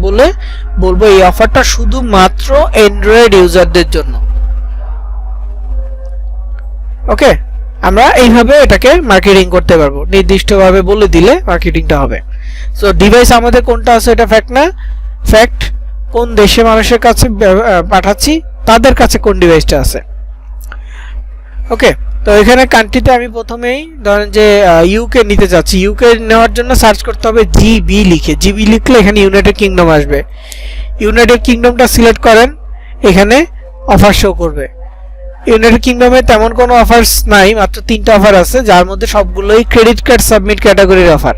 বলবো এই অফারটা শুধুমাত্র অ্যান্ড্রয়েড ইউজারদের জন্য। ওকে, আমরা এইভাবে এটাকে মার্কেটিং করতে পারবো, নির্দিষ্টভাবে বলে দিলে মার্কেটিংটা হবে। সো ডিভাইস আমাদের কোনটা আছে এটা ফ্যাক্ট না, ফ্যাক্ট কোন দেশে মানুষের কাছে পাঠাচ্ছি, তাদের কাছে কোন ডিভাইসটা আছে। ওকে, তো এখানে কান্ট্রিতে আমি প্রথমেই ধরেন যে ইউকে নিতে চাচ্ছি। ইউকে নেওয়ার জন্য সার্চ করতে হবে জিবি লিখে। জিবি লিখলে এখানে ইউনাইটেড কিংডম আসবে। ইউনাইটেড কিংডমটা সিলেক্ট করেন, এখানে অফার শো করবে। ইউনাইটেড কিংডমে তেমন কোনো অফার্স নাই, মাত্র 3টা অফার আছে, যার মধ্যে সবগুলোই ক্রেডিট কার্ড সাবমিট ক্যাটাগরির অফার।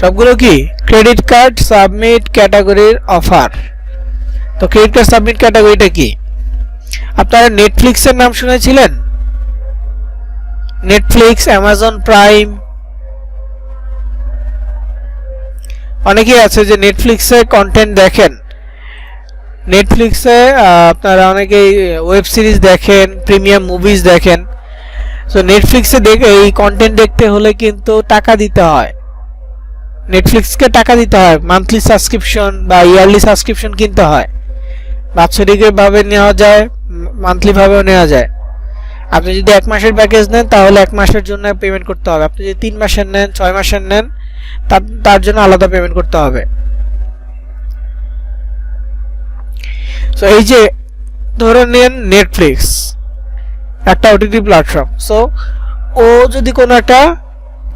সবগুলো কি ক্রেডিট কার্ড সাবমিট ক্যাটাগরির অফার। তো ক্রেডিট কার্ড সাবমিট ক্যাটাগরিটা কি? আপনারা নেটফ্লিক্সের নাম শুনেছিলেন? নেটফ্লিক্স, অ্যামাজন প্রাইম, অনেকেই আছে যে নেটফ্লিক্সে কন্টেন্ট দেখেন। নেটফ্লিক্সে আপনারা অনেকেই ওয়েব সিরিজ দেখেন, প্রিমিয়াম মুভিজ দেখেন। সো নেটফ্লিক্সে এই কন্টেন্ট দেখতে হলে কিন্তু টাকা দিতে হয়। নেটফ্লিক্সকে টাকা দিতে হয়, মান্থলি সাবস্ক্রিপশন বা ইয়ারলি সাবস্ক্রিপশন কিনতে হয়। বাৎসরিকভাবে নেওয়া যায়, মান্থলি ভাবেও নেওয়া যায়। আপনি যদি 1 মাসের প্যাকেজ নেন তাহলে 1 মাসের জন্য পেমেন্ট করতে হবে। আপনি যদি 3 মাসের নেন, 6 মাসের নেন, তার জন্য আলাদা পেমেন্ট করতে হবে। সো এই যে ধরে নেন নেটফ্লিক্স একটা ওটিটি প্ল্যাটফর্ম। সো ও যদি কোনো একটা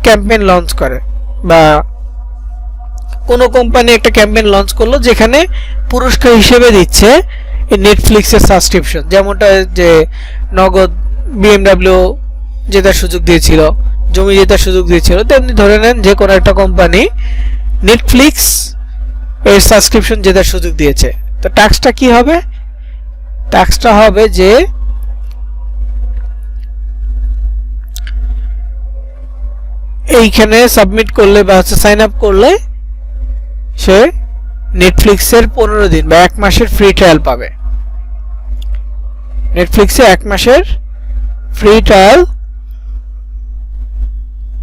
ক্যাম্পেইন লঞ্চ করে বা কোনো কোম্পানি একটা ক্যাম্পেইন লঞ্চ করলো যেখানে পুরস্কার হিসেবে দিচ্ছে এই নেটফ্লিক্সের সাবস্ক্রিপশন, যেমনটা যে নগদ BMW জেতার সুযোগ দিয়েছিল, জমি জেতার সুযোগ দিয়েছিল, তেমনি ধরে নেন যে কোনো একটা কোম্পানি নেটফ্লিক্স এর সাবস্ক্রিপশন জেতার সুযোগ দিয়েছে। তো ট্যাক্সটা কি হবে? ট্যাক্সটা হবে যে এইখানে সাবমিট করলে বা সাইন আপ করলে সে নেটফ্লিক্সের 15 দিন বা 1 মাসের ফ্রি ট্রায়াল পাবে। নেটফ্লিক্সে 1 মাসের ফ্রি ট্রায়াল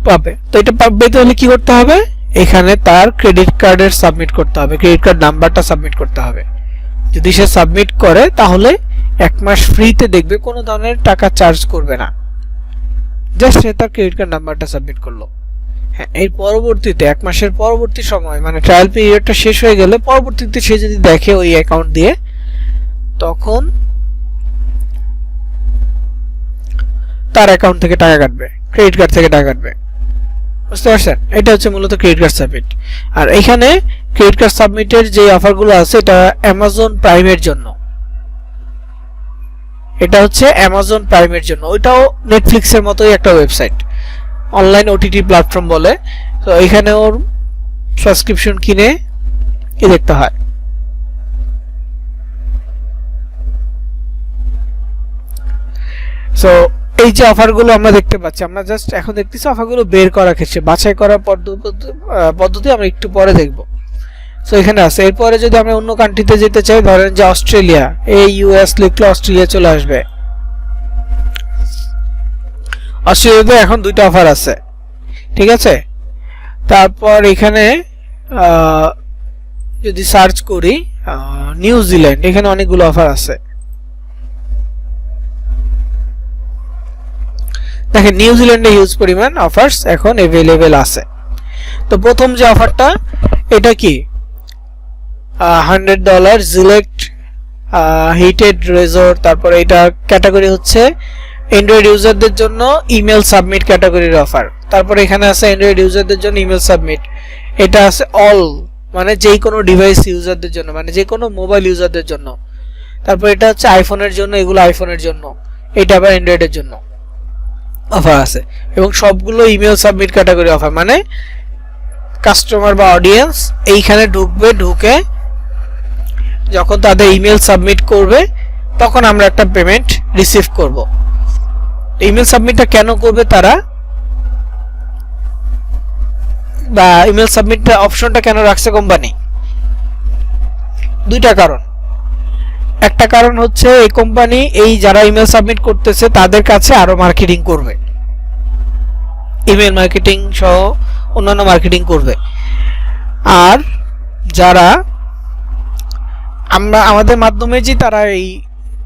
পাবে। তো এটা পাবে তাহলে কি করতে হবে? এখানে তার ক্রেডিট কার্ডের সাবমিট করতে হবে, ক্রেডিট কার্ড নাম্বারটা সাবমিট করতে হবে। যদি সে সাবমিট করে তাহলে 1 মাস ফ্রিতে দেখবে, কোনো ধরনের টাকা চার্জ করবে না, জাস্ট সে তার ক্রেডিট কার্ড নাম্বারটা সাবমিট করলো। হ্যাঁ, এর পরবর্তীতে 1 মাসের পরবর্তী সময় মানে ট্রায়াল পিরিয়ডটা শেষ হয়ে গেলে পরবর্তীতে সে যদি দেখে ওই অ্যাকাউন্ট দিয়ে, তখন তার অ্যাকাউন্ট থেকে টাকা কাটবে, ক্রেডিট কার্ড থেকে টাকা কাটবে। বুঝতে পারছেন? এটা হচ্ছে মূলত ক্রেডিট কার্ড সাবমিট। আর এখানে ক্রেডিট কার্ড সাবমিটের যে অফারগুলো আছে এটা অ্যামাজন প্রাইমের জন্য, এটা হচ্ছে অ্যামাজন প্রাইমের জন্য। ওইটাও নেটফ্লিক্সের মতোই একটা ওয়েবসাইট, অনলাইন ওটিটি প্ল্যাটফর্ম বলে। তো এখানে ওর সাবস্ক্রিপশন কিনে কি দেখতে হয়। সো এই যে অফারগুলো আমরা দেখতে পাচ্ছি, আমরা জাস্ট এখন দেখতেছি অফারগুলো বের করার ক্ষেত্রে বাছাই করার পদ্ধতি আমরা একটু পরে দেখব। সো এখানে আছে। এরপরে যদি আমরা অন্য কান্ট্রিতে যেতে চাই, ধরেন যে অস্ট্রেলিয়া, এই ইউএস লিখলে অস্ট্রেলিয়া চলে আসবে। অস্ট্রেলিয়াতে এখন 2টা অফার আছে, ঠিক আছে। তারপর এখানে যদি সার্চ করি নিউজিল্যান্ড, এখানে অনেকগুলো অফার আছে। দেখেন নিউজিল্যান্ডে হিউজ পরিমাণ অফার্স এখন अवेलेबल আছে। তো প্রথম যে অফারটা এটা কি $100 সিলেক্ট হিটেড রিসোর্ট। তারপর এটা ক্যাটাগরি হচ্ছে অ্যান্ড্রয়েড ইউজারদের জন্য ইমেল সাবমিট ক্যাটাগরির অফার। তারপর এখানে আছে অ্যান্ড্রয়েড ইউজারদের জন্য ইমেল সাবমিট, এটা আছে অল মানে যেই কোনো ডিভাইস ইউজারদের জন্য, মানে যে কোনো মোবাইল ইউজারদের জন্য। তারপর এটা হচ্ছে আইফোনের জন্য, এগুলো আইফোনের জন্য, এটা আবার অ্যান্ড্রয়েডের জন্য অফার আছে। এবং সবগুলো ইমেল সাবমিট ক্যাটাগরি অফার, মানে কাস্টমার বা অডিয়েন্স এইখানে ঢুকবে, ঢুকে যখন তাদের ইমেল সাবমিট করবে তখন আমরা একটা পেমেন্ট রিসিভ করব। ইমেল সাবমিটটা কেন করবে তারা, বা ইমেল সাবমিটটা অপশনটা কেন রাখছে কোম্পানি? দুইটা কারণ। একটা কারণ হচ্ছে এই কোম্পানি এই যারা ইমেল সাবমিট করতেছে তাদের কাছে আরো মার্কেটিং করবে, ইমেল মার্কেটিং সহ অন্যান্য মার্কেটিং করবে। আর যারা আমরা আমাদের মাধ্যমে যে তারা এই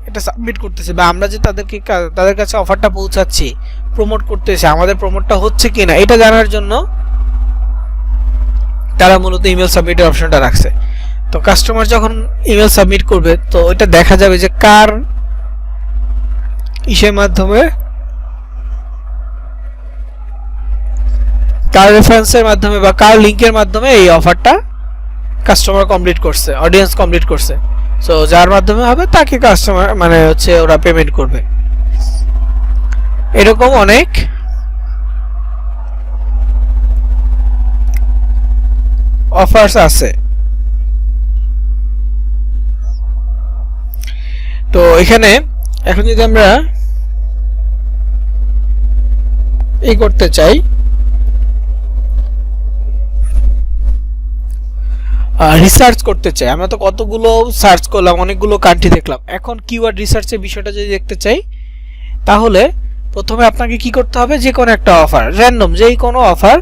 এটা সাবমিট করতেছে বা আমরা যে তাদের কাছে অফারটা পৌঁছাচ্ছি, প্রমোট করতেছে, আমাদের প্রমোটটা হচ্ছে কিনা এটা জানার জন্য তারা মূলত ইমেল সাবমিটের অপশনটা রাখছে। তো কাস্টমার যখন ইমেল সাবমিট করবে তো এটা দেখা যাবে যে কার ইসের মাধ্যমে, কার রেফারেন্সের মাধ্যমে বা কার লিংকের মাধ্যমে এই অফারটা কাস্টমার কমপ্লিট করছে, অডিয়েন্স কমপ্লিট করছে। সো যার মাধ্যমে হবে তাকে কাস্টমার মানে হচ্ছে ওরা পেমেন্ট করবে। এরকম অনেক অফার্স আছে। তো এখানে এখন যদি আমরা এই করতে চাই, রিসার্চ করতে চাই, আমরা তো কতগুলো সার্চ করলাম, অনেকগুলো কান্ট্রি দেখলাম। এখন কিওয়ার্ড রিসার্চের বিষয়টা যদি দেখতে চাই তাহলে প্রথমে আপনাকে কি করতে হবে, যে কোনো একটা অফার, র্যান্ডম যেই কোনো অফার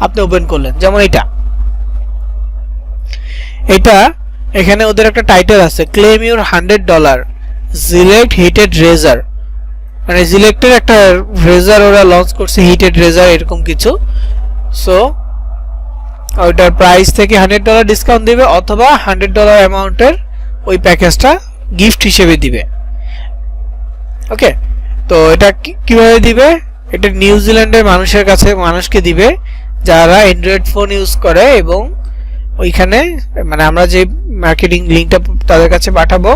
আপনি ওপেন করলেন, যেমন এটা এখানে ওদের একটা টাইটেল আছে, ক্লেম ইউর $100 জিলেক্ট হিটেড রেজার, মানে জিলেক্টের একটা রেজার ওরা লঞ্চ করছে, হিটেড রেজার এরকম কিছু। সো ওইটার প্রাইস থেকে $100 ডিসকাউন্ট দিবে অথবা $100 অ্যামাউন্টের ওই প্যাকেজটা গিফট হিসেবে দিবে। ওকে, তো এটা কিভাবে দিবে, এটা নিউজিল্যান্ডের মানুষকে দিবে যারা অ্যান্ড্রয়েড ফোন ইউজ করে, এবং ওইখানে মানে আমরা যে মার্কেটিং লিঙ্কটা তাদের কাছে পাঠাবো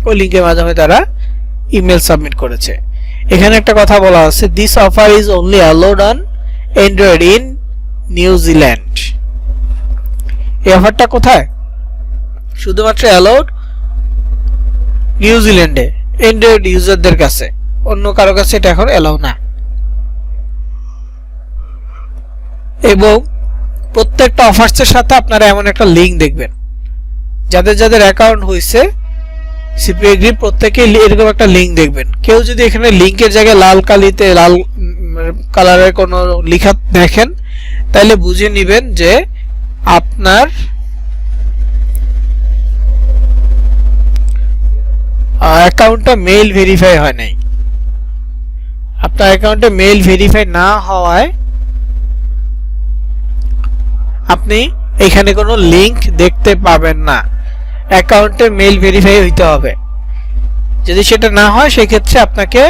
ওই লিঙ্কের মাধ্যমে তারা ইমেল সাবমিট করেছে। এখানে একটা কথা বলা আছে, this offer is only allowed on Android in New Zealand. এই অফারটা কোথায়? শুধুমাত্র অ্যালাউড নিউজিল্যান্ডে অ্যান্ড্রয়েড ইউজারদের কাছে, অন্য কারো কাছে এটা এখন অ্যালাউ না। এবং প্রত্যেকটা অফার্সের সাথে আপনারা এমন একটা লিঙ্ক দেখবেন, যাদের যাদের অ্যাকাউন্ট হয়েছে সিপিএ গ্রিপ প্রত্যেকে এরকম একটা লিঙ্ক দেখবেন। কেউ যদি এখানে লিঙ্কের জায়গায় লাল কালিতে লাল কালারের কোনো লেখা দেখেন তাহলে বুঝে নেবেন যে আপনার অ্যাকাউন্টটা মেইল ভেরিফাই হয় নাই। আপনার অ্যাকাউন্টে মেইল ভেরিফাই না হওয়ায় আপনি এখানে কোনো লিংক দেখতে পাবেন না। অ্যাকাউন্টে মেইল ভেরিফাই হইতে হবে। যদি সেটা না হয় সেক্ষেত্রে আপনাকে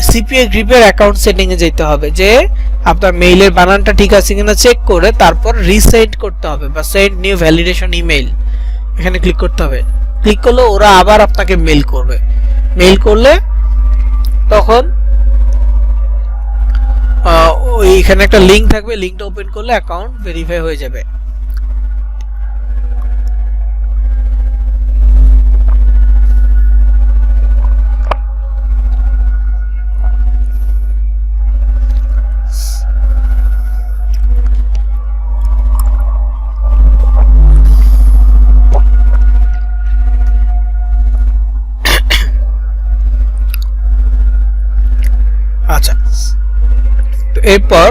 সিপিএ গ্রিপের অ্যাকাউন্ট সেটিং এ যেতে হবে, যে আপনার মেইলের বানানটা ঠিক আছে কিনা চেক করে তারপর রিসেন্ড করতে হবে বা সেন্ড নিউ ভ্যালিডেশন ইমেইল এখানে ক্লিক করতে হবে। ক্লিক করলে ওরা আবার আপনাকে মেইল করবে। মেইল করলে তখন এখানে একটা লিংক থাকবে, লিংকটা ওপেন করলে অ্যাকাউন্ট ভেরিফাই হয়ে যাবে। আচ্ছা, এরপর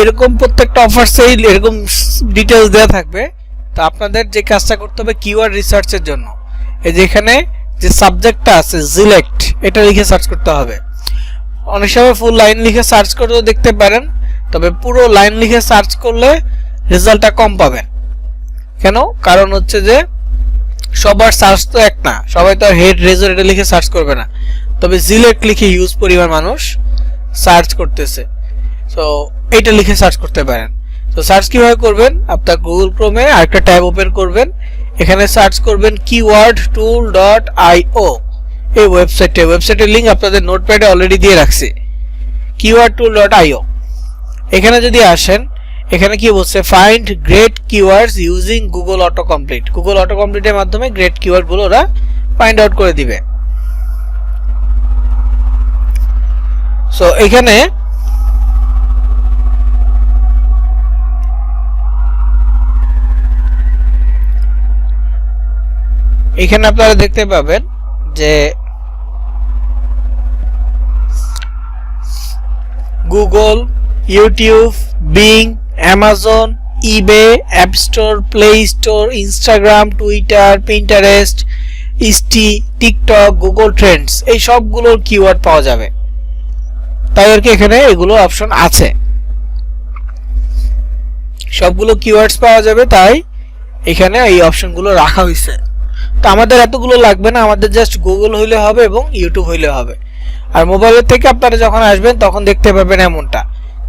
এরকম প্রত্যেকটা অফারসে এরকম ডিটেইলস দেওয়া থাকবে। তো আপনাদের যে কাজটা করতে হবে কিওয়ার্ড রিসার্চের জন্য, এই যেখানে যে সাবজেক্টটা আছে সিলেক্ট, এটা লিখে সার্চ করতে হবে। অনেক সময় ফুল লাইন লিখে সার্চ করেও দেখতে পারেন, তবে পুরো লাইন লিখে সার্চ করলে রেজাল্টটা কম পাবেন। কেন? কারণ হচ্ছে যে সবার সার্চ তো এক না, সবাই তো হেড রেজার এটা লিখে সার্চ করবে না, তবে সিলেক্ট লিখে ইউজ পরিমাণ মানুষ সার্চ করতেছে। সো এইটা লিখে সার্চ করতে পারেন। তো সার্চ কিভাবে করবেন, আপনার গুগল ক্রোমে আরেকটা ট্যাব ওপেন করবেন, এখানে সার্চ করবেন keywordtool.io। এই ওয়েবসাইটের লিংক আপনাদের নোটপ্যাডে অলরেডি দিয়ে রাখছি, keywordtool.io। এখানে যদি আসেন, এখানে কি বলছে, find great keywords using Google auto complete. Google auto কমপ্লিটের মাধ্যমে গ্রেট কিওয়ার্ড গুলো ওরা ফাইন্ড আউট করে দিবে। সো এখানে আপনারা দেখতে পাবেন যে Google, YouTube, Bing, Amazon, eBay, app store, play store, Instagram, Twitter, Pinterest, ইস্টি, টিকটক, গুগল ট্রেন্ডস, এই সবগুলোর কিওয়ার্ড পাওয়া যাবে। তাই আর কি এখানে এগুলো অপশন আছে, সবগুলো কিওয়ার্ডস পাওয়া যাবে, তাই এখানে এই অপশনগুলো রাখা হয়েছে। তো আমাদের এতগুলো লাগবে না, আমাদের জাস্ট গুগল হইলে হবে এবং ইউটিউব হইলে হবে। আর মোবাইলের থেকে আপনারা যখন আসবেন তখন দেখতে পাবেন এমনটা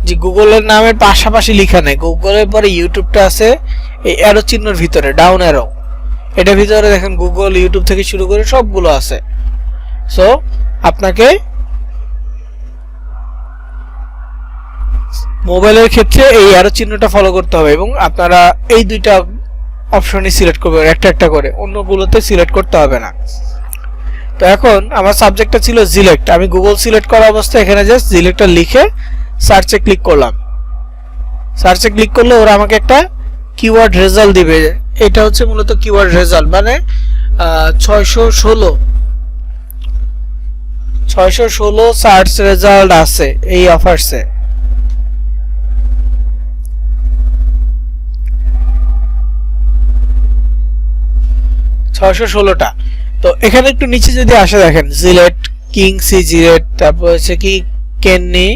যে গুগলের নামের পাশাপাশি লেখা নেই, গুগলের পরে ইউটিউবটা আছে এই অ্যারো চিহ্নের ভিতরে, ডাউন অ্যারো, এটার ভিতরে দেখেন গুগল, ইউটিউব থেকে শুরু করে সবগুলো আছে। সো আপনাকে মোবাইলের ক্ষেত্রে এই অ্যারো চিহ্নটা ফলো করতে হবে এবং আপনারা এই দুইটা অপশনই সিলেক্ট করবেন একটা একটা করে, অন্যগুলোতে সিলেক্ট করতে হবে না। তো এখন আমার সাবজেক্টটা ছিল সিলেক্ট, আমি গুগল সিলেক্ট করা অবস্থায় এখানে জাস্ট সিলেক্টটা লিখে সার্চে ক্লিক করলাম। সার্চে ক্লিক করলে ওরা আমাকে একটা কিওয়ার্ড রেজাল্ট দিবে। এটা হচ্ছে মূলত কিওয়ার্ড রেজাল্ট, মানে 616 সার্চ রেজাল্ট আছে এই অফারসে। টা। তো এখানে একটু নিচে যদি আসে দেখেন জিলেট, কিং সি জিলেট, তারপর হচ্ছে কি কেননি,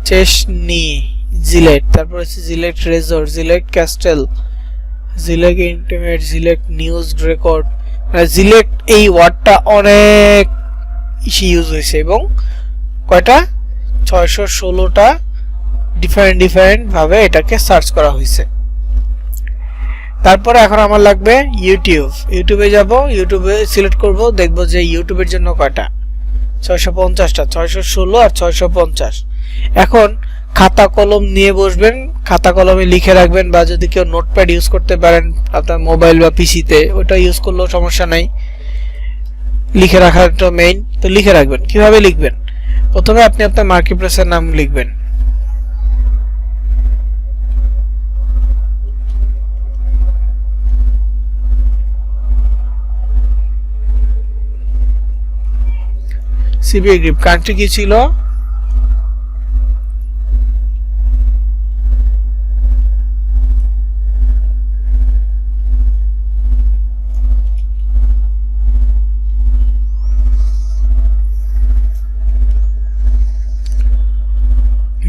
চেসনি জিলেট, তারপর হচ্ছে JELET Razr, JELET castle, JELET intimate, JELET news record. JELET এই ওয়ার্ডটা অনেক ইউজ হয়েছে এবং কয়টা 616টা ডিফারেন্ট ভাবে এটাকে সার্চ করা হয়েছে। তারপরে এখন আমার লাগবে ইউটিউবে যাব, ইউটিউবে সিলেক্ট করব, দেখব যে ইউটিউবের জন্য কয়টা 650টা, 616 আর 650। এখন খাতা কলম নিয়ে বসবেন, খাতা কলমে লিখে রাখবেন, বা যদি কেউ নোটপ্যাড ইউজ করতে পারেন আপনার মোবাইল বা পিসিতে, ওটা ইউজ করলেও সমস্যা নাই, লিখে রাখাটা মেইন। তো লিখে রাখবেন। কিভাবে লিখবেন? প্রথমে আপনি আপনার মার্কেটপ্লেসের নাম লিখবেন, সিবিআই গ্রিপ, কান্ট্রি কি ছিল,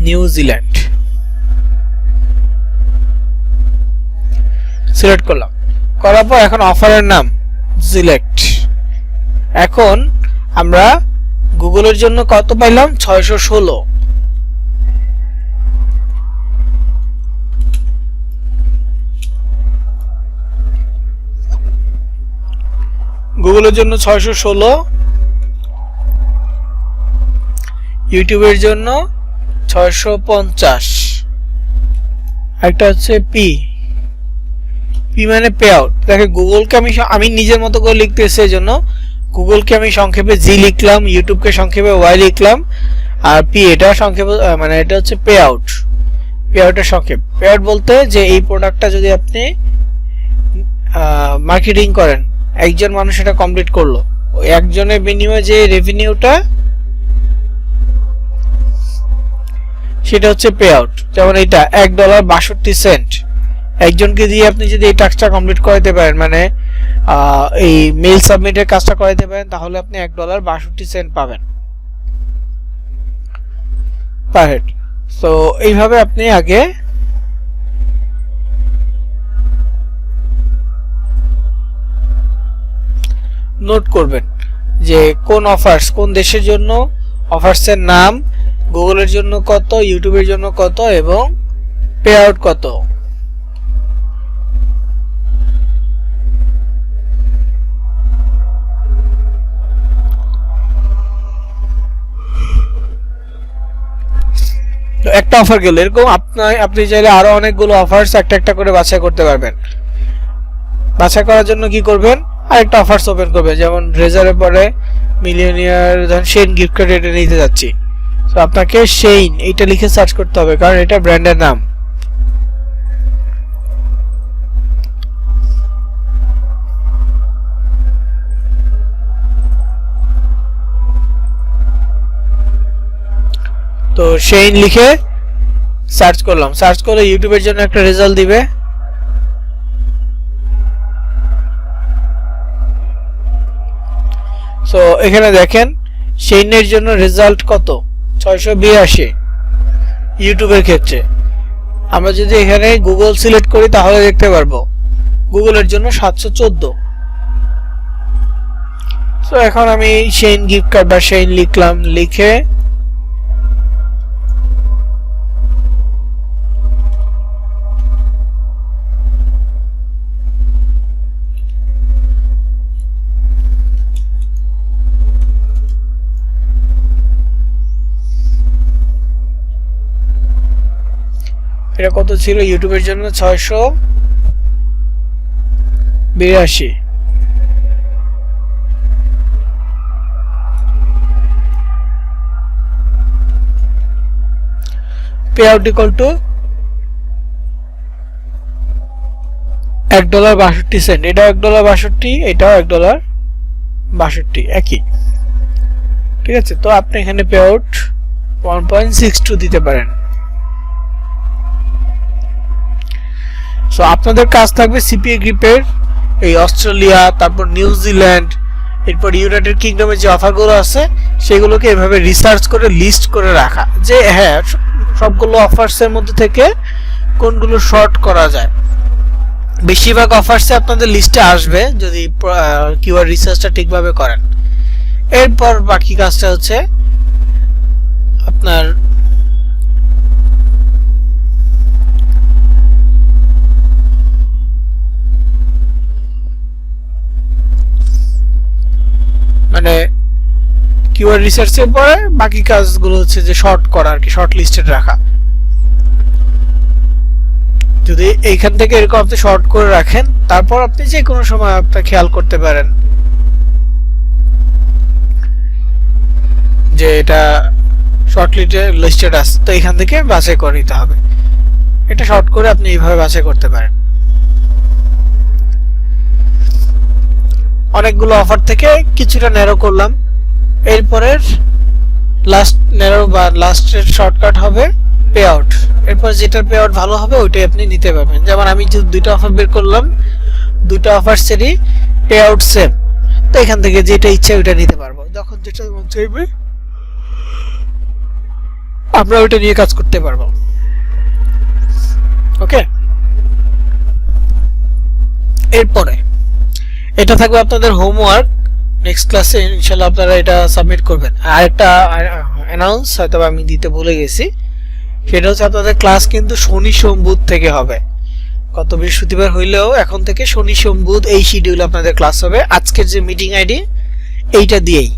নিউজিল্যান্ড। সিলেক্ট করলাম, করার পর এখন অফারের নাম সিলেক্ট। এখন আমরা গুগলের জন্য কত পাইলাম 616। গুগলের জন্য 616, ইউটিউবের জন্য 650, একটা হচ্ছে পি মানে পে আউট। দেখে গুগলকে আমি নিজের মতো করে লিখতেছি, এই জন্য গুগলকে আমি সংক্ষেপে জি লিখলাম, ইউটিউবকে সংক্ষেপে ওয়াই লিখলাম, আর পি এটা সংক্ষেপে, মানে এটা হচ্ছে পে আউটের সংক্ষেপ। পে আউট বলতে যে এই প্রোডাক্টটা যদি আপনি মার্কেটিং করেন, একজন মানুষ এটা কমপ্লিট করলো, ওই একজনের বিনিময়ে যে রেভিনিউটা সেটা হচ্ছে পে আউট। যেমন এটা $1.62, একজনকে দিয়ে আপনি যদি এই টাস্কটা কমপ্লিট করাতে পারেন, মানে এই মেইল সাবমিটের কাজটা করাতে পারেন, তাহলে আপনি $1.62 পাবেন পার হেড। তো এইভাবে আপনি আগে নোট করবেন যে কোন অফার্স, কোন দেশের জন্য, অফার্সের নাম, গুগলের জন্য কত, ইউটিউবের জন্য কত এবং পে আউট কত। একটা অফার গেল, এরকম আপনি চাইলে আরো অনেকগুলো অফার্স একটা একটা করে বাছাই করতে পারবেন। বাছাই করার জন্য কি করবেন, আরেকটা অফার্স ওপেন করবেন, যেমন রেজারের পরে মিলিয়নিয়ার ধরুন শেইন গিফট কার্ড এটা নিতে যাচ্ছি, তো আপনাকে শেইন এইটা লিখে সার্চ করতে হবে কারণ এটা ব্র্যান্ডের নাম। তো শেইন লিখে সার্চ করলাম, সার্চ করলে ইউটিউবের জন্য একটা রেজাল্ট দিবে। সো এখানে দেখেন শেইনের জন্য রেজাল্ট কত, 682 ইউটিউবের ক্ষেত্রে। আমরা যদি এখানে গুগল সিলেক্ট করি তাহলে দেখতে পারবো গুগলের জন্য 714। সো এখন আমি শেইন গিফট কার্ড বা শেইন লিখলাম, লিখে এটা কত ছিল ইউটিউবের জন্য 682। Pay out equal to $1.62। এটা $1.62, এটাও $1.62, একই। ঠিক আছে, তো আপনি এখানে পে আউট 1.62 দিতে পারেন। সো আপনাদের কাজ থাকবে সিপিএ গ্রিপের এই অস্ট্রেলিয়া, তারপর নিউজিল্যান্ড, এরপর ইউনাইটেড কিংডমের যে অফারগুলো আছে সেগুলোকে এভাবে রিসার্চ করে লিস্ট করে রাখা, যে হ্যাঁ সবগুলো অফার্সের মধ্যে থেকে কোনগুলো শর্ট করা যায়। বেশিরভাগ অফার্সে আপনাদের লিস্টে আসবে যদি কিওয়ার্ড রিসার্চটা ঠিকভাবে করেন। এরপর বাকি কাজটা হচ্ছে আপনার মানে কিওয়ার্ড রিসার্চের পরে বাকি কাজগুলো হচ্ছে যে শর্ট করা আর কি, শর্ট লিস্টেড রাখা। যদি এইখান থেকে এরকম আপনি শর্ট করে রাখেন তারপর আপনি যে কোনো সময় আপনি খেয়াল করতে পারেন যে এটা শর্ট লিস্টেড আছে, তো এখান থেকে বাছাই করে নিতে হবে। এটা শর্ট করে আপনি এইভাবে বাছাই করতে পারেন। অনেকগুলো অফার থেকে কিছুটা ন্যারো করলাম, এরপরের লাস্ট ন্যারো বা লাস্টের শর্টকাট হবে পে আউট। এরপর যেটার পে আউট ভালো হবে ওইটাই আপনি নিতে পারবেন। যেমন আমি যে দুইটা অফার বের করলাম, দুইটা অফারসেরই পে আউট সেম, তো এখান থেকে যেটা ইচ্ছা ওইটা নিতে পারবো। যখন যেটা মন চাইবে আমরা ওইটা নিয়ে কাজ করতে পারবো। ওকে, এরপরে এটা থাকবে আপনাদের হোমওয়ার্ক। নেক্সট ক্লাসে ইনশাআল্লাহ আপনারা এটা সাবমিট করবেন। আর একটা অ্যানাউন্স হয়তো আমি দিতে ভুলে গেছি, সেটা হচ্ছে আপনাদের ক্লাস কিন্তু শনি সোম বুধ থেকে হবে। গত বৃহস্পতিবার হইলেও এখন থেকে শনি সোম বুধ এই শিডিউলে আপনাদের ক্লাস হবে। আজকের যে মিটিং আইডি এইটা দিয়েই,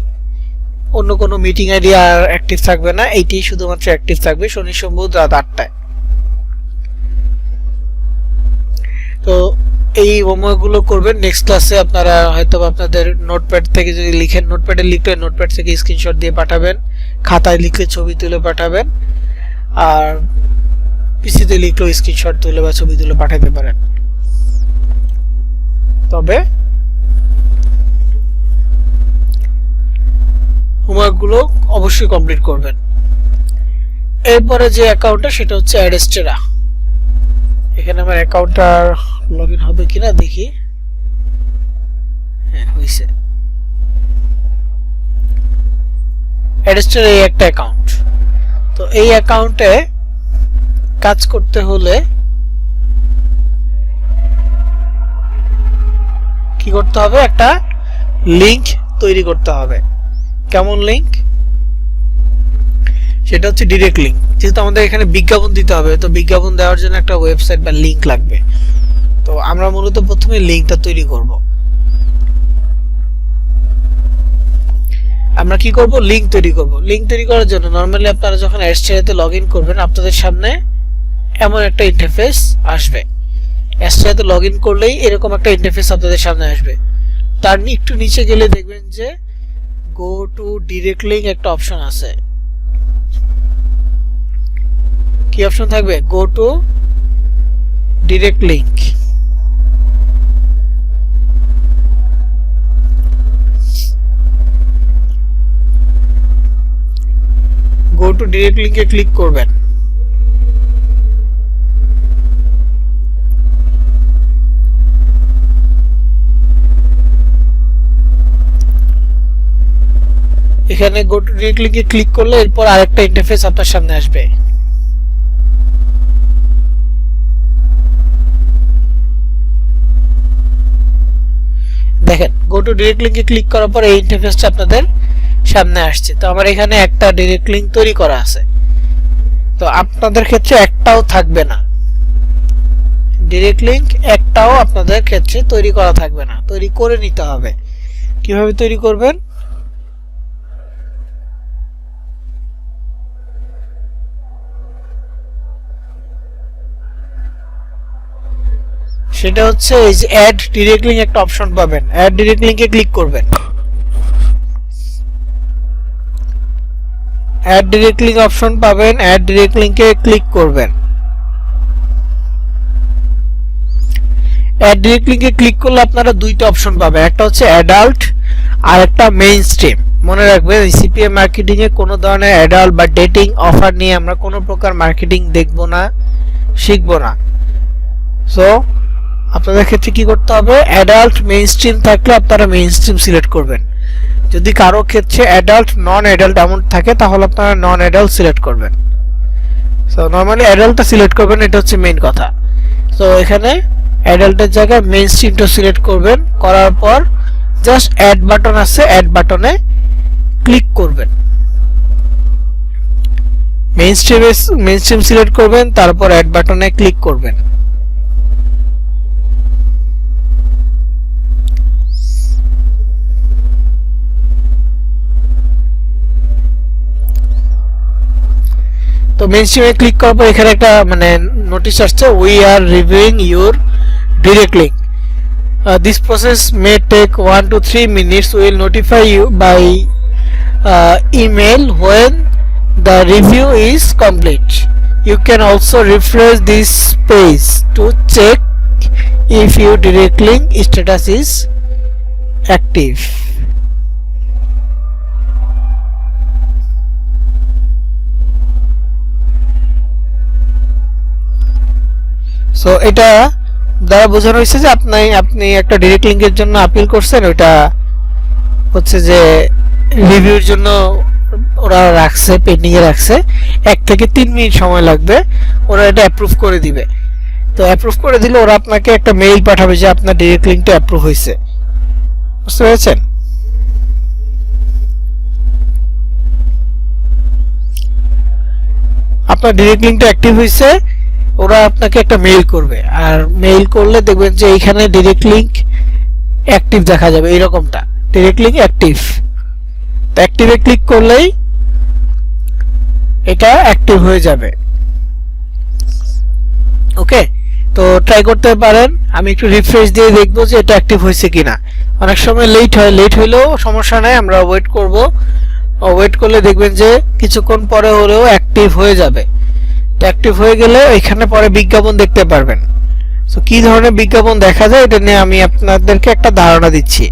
অন্য কোনো মিটিং আইডি আর অ্যাক্টিভ থাকবে না, এইটাই শুধুমাত্র অ্যাক্টিভ থাকবে শনি সোম বুধ রাত 8টায়। তো এই হোমওয়ার্কগুলো করবেন। নেক্সট ক্লাসে আপনারা হয়তো আপনাদের নোটপ্যাড থেকে যদি লিখেন, নোটপ্যাডে লিখলে নোটপ্যাড থেকে স্ক্রিনশট দিয়ে পাঠাবেন, খাতায় লিখলে ছবি তুলে পাঠাবেন, আর পিসিতে লিখলেও স্ক্রিনশট তুলে বা ছবি তুলে পাঠাতে পারেন। তবে হোমওয়ার্কগুলো অবশ্যই কমপ্লিট করবেন। এরপরে যে অ্যাকাউন্টটা সেটা হচ্ছে অ্যাডেস্টেরা। এখানে আমার অ্যাকাউন্টটা লগইন হবে কিনা দেখি। হ্যাঁ, হয়েছে। অ্যাডেস্টেরা এই একটা অ্যাকাউন্ট। তো এই অ্যাকাউন্টে কাজ করতে হলে কি করতে হবে, একটা লিংক তৈরি করতে হবে। কেমন লিংক? সেটা হচ্ছে ডাইরেক্ট লিংক। যেহেতু আমাদের এখানে বিজ্ঞাপন দিতে হবে, তো বিজ্ঞাপন দেওয়ার জন্য একটা ওয়েবসাইট বা লিংক লাগবে। তো আমরা মূলত প্রথমে লিংকটা তৈরি করব। আমরা কি করব, লিংক তৈরি করব। লিংক তৈরি করার জন্য নরমালি আপনারা যখন অ্যাডস্ট্রাতে লগইন করবেন আপনাদের সামনে এমন একটা ইন্টারফেস আসবে। অ্যাডস্ট্রাতে লগইন করলেই এরকম একটা ইন্টারফেস আপনাদের সামনে আসবে। তার একটু নিচে গেলে দেখবেন যে গো টু ডিরেক্ট লিংক একটা অপশন আছে। কি অপশন থাকবে? গো to direct link. Go to direct লিংকে ক্লিক করবেন। এখানে গো টু ডিরেক্ট লিংকে ক্লিক করলে এরপর আরেকটা ইন্টারফেস আপনার সামনে আসবে। দেখেন গো টু ডিরেক্ট লিংকে ক্লিক করার পর এই ইন্টারফেসটা আপনাদের সামনে আসছে। তো আমার এখানে একটা ডিরেক্ট লিংক তৈরি করা আছে, তো আপনাদের ক্ষেত্রে একটাও থাকবে না। ডিরেক্ট লিংক একটাও আপনাদের ক্ষেত্রে তৈরি করা থাকবে না, তৈরি করে নিতে হবে। কিভাবে তৈরি করবেন? সেটা হচ্ছে এই যে অ্যাড ডিরেক্ট লিংক একটা অপশন পাবেন, অ্যাড ডিরেক্ট লিংকে ক্লিক করবেন। অ্যাড ডিরেক্ট লিংক অপশন পাবেন, অ্যাড ডিরেক্ট লিংকে ক্লিক করবেন। অ্যাড ডিরেক্ট লিংকে ক্লিক করলে আপনারা দুইটা অপশন পাবেন, একটা হচ্ছে অ্যাডাল্ট আর একটা মেইন স্ট্রিম। মনে রাখবেন সিপিএম মার্কেটিং এ কোনো ধরনের অ্যাডাল্ট বা ডেটিং অফার নিয়ে আমরা কোনো প্রকার মার্কেটিং দেখব না, শিখব না। সো আপনাদের ক্ষেত্রে কি করতে হবে, অ্যাডাল্ট মেইন স্ট্রিম থাকলে আপনারা মেইন স্ট্রিম সিলেক্ট করবেন। যদি কারো ক্ষেত্রে অ্যাডাল্ট নন অ্যাডাল্ট এমন থাকে তাহলে আপনারা নন অ্যাডাল্ট সিলেক্ট করবেন। সো নরমালি অ্যাডাল্টটা সিলেক্ট করবেন, এটা হচ্ছে মেইন কথা। তো এখানে অ্যাডাল্টের জায়গায় মেইন স্ট্রিমটা সিলেক্ট করবেন, করার পর জাস্ট অ্যাড বাটন আছে, অ্যাড বাটনে ক্লিক করবেন। মেইন স্ট্রিম সিলেক্ট করবেন, তারপর অ্যাড বাটনে ক্লিক করবেন। তো মেইন স্ট্রিমে ক্লিক করার পর এখানে একটা মানে নোটিশ আসছে, we are reviewing your direct link, this process may take 1 to 3 minutes, we will notify you by email when the review is complete. You can also refresh this page to check if your direct link status is active. So এটা দ্বারা বোঝানো হয়েছে যে আপনি একটা direct লিংকের জন্য appeal করছেন, ওটা হচ্ছে যে রিভিউর জন্য ওরা রাখছে, পেন্ডিং এ রাখছে। 1 থেকে 3 মিনিট সময় লাগবে, ওরা এটা অ্যাপ্রুভ করে দিবে। তো অ্যাপ্রুভ করে দিলে ওরা আপনাকে একটা মেইল পাঠাবে যে আপনার ডাইরেক্ট লিংকটা অ্যাপ্রুভ হয়েছে। বুঝতে পেরেছেন? আপনার ডাইরেক্ট লিংকটা অ্যাক্টিভ হয়েছে, ওরা আপনাকে একটা মেইল করবে, আর মেইল করলে দেখবেন যে এইখানে ডাইরেক্ট লিংক অ্যাক্টিভ দেখা যাবে, এইরকমটা ডাইরেক্ট লিংক অ্যাক্টিভ। তো অ্যাক্টিভে ক্লিক করলেই এটা অ্যাক্টিভ হয়ে যাবে। ওকে, তো ট্রাই করতে পারেন। আমি একটু রিফ্রেশ দিয়ে দেখবো যে এটা অ্যাক্টিভ হয়েছে কিনা। অনেক সময় লেট হয়, লেট হইলেও সমস্যা নাই, আমরা ওয়েট করব। ওয়েট করলে দেখবেন যে কিছুক্ষণ পরে হলেও অ্যাক্টিভ হয়ে যাবে। অ্যাক্টিভ হয়ে গেলে এখানে পরে বিজ্ঞাপন দেখতে পারবেন। সো কি ধরনের বিজ্ঞাপন দেখা যায় এটা নিয়ে আমি আপনাদেরকে একটা ধারণা দিচ্ছি।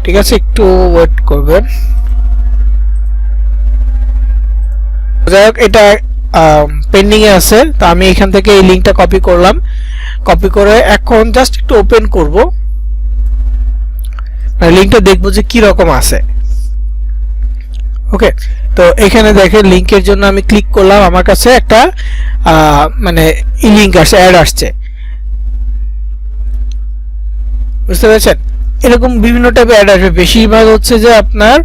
ঠিক আছে, একটু ওয়েট করবেন। যাই হোক, এটা পেন্ডিং এ আছে। তো আমি এখান থেকে এই লিংকটা কপি করলাম, কপি করে এখন জাস্ট একটু ওপেন করব, লিংকটা দেখবো যে কি রকম আছে। ওকে, তো এখানে দেখেন লিংকের জন্য আমি ক্লিক করলাম, আমার কাছে একটা মানে ই লিংক আসছে, অ্যাড আসছে। বুঝতে পেরেছেন? এরকম বিভিন্ন টাইপের অ্যাড আসবে। বেশিরভাগ হচ্ছে যে আপনার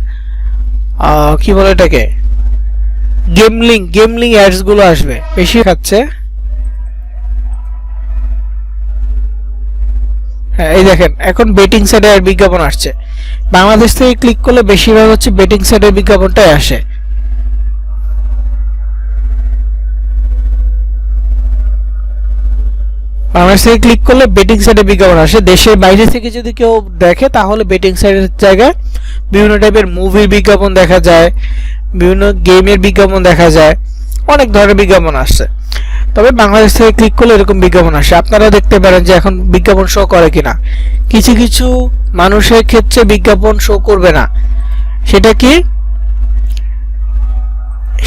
কি বলে এটাকে, গেমলিং অ্যাডস গুলো আসবে বেশি। খাচ্ছে এই দেখেন এখন বেটিং সাইটের বিজ্ঞাপন আসছে। বাংলাদেশ থেকে ক্লিক করলে বেশিরভাগ হচ্ছে বেটিং সাইটের বিজ্ঞাপনটাই আসে। বাংলাদেশ থেকে ক্লিক করলে বেটিং সাইটের বিজ্ঞাপন আসে। দেশের বাইরে থেকে যদি কেউ দেখে তাহলে বেটিং সাইটের জায়গায় বিভিন্ন টাইপের মুভির বিজ্ঞাপন দেখা যায়, বিভিন্ন গেমের বিজ্ঞাপন দেখা যায়, অনেক ধরনের বিজ্ঞাপন আসছে। তবে বাংলাদেশ থেকে ক্লিক করলে এরকম বিজ্ঞাপন আসে। আপনারা দেখতে পারেন যে এখন বিজ্ঞাপন শো করে কিনা। কিছু কিছু মানুষের ক্ষেত্রে বিজ্ঞাপন শো করবে না। সেটা কি?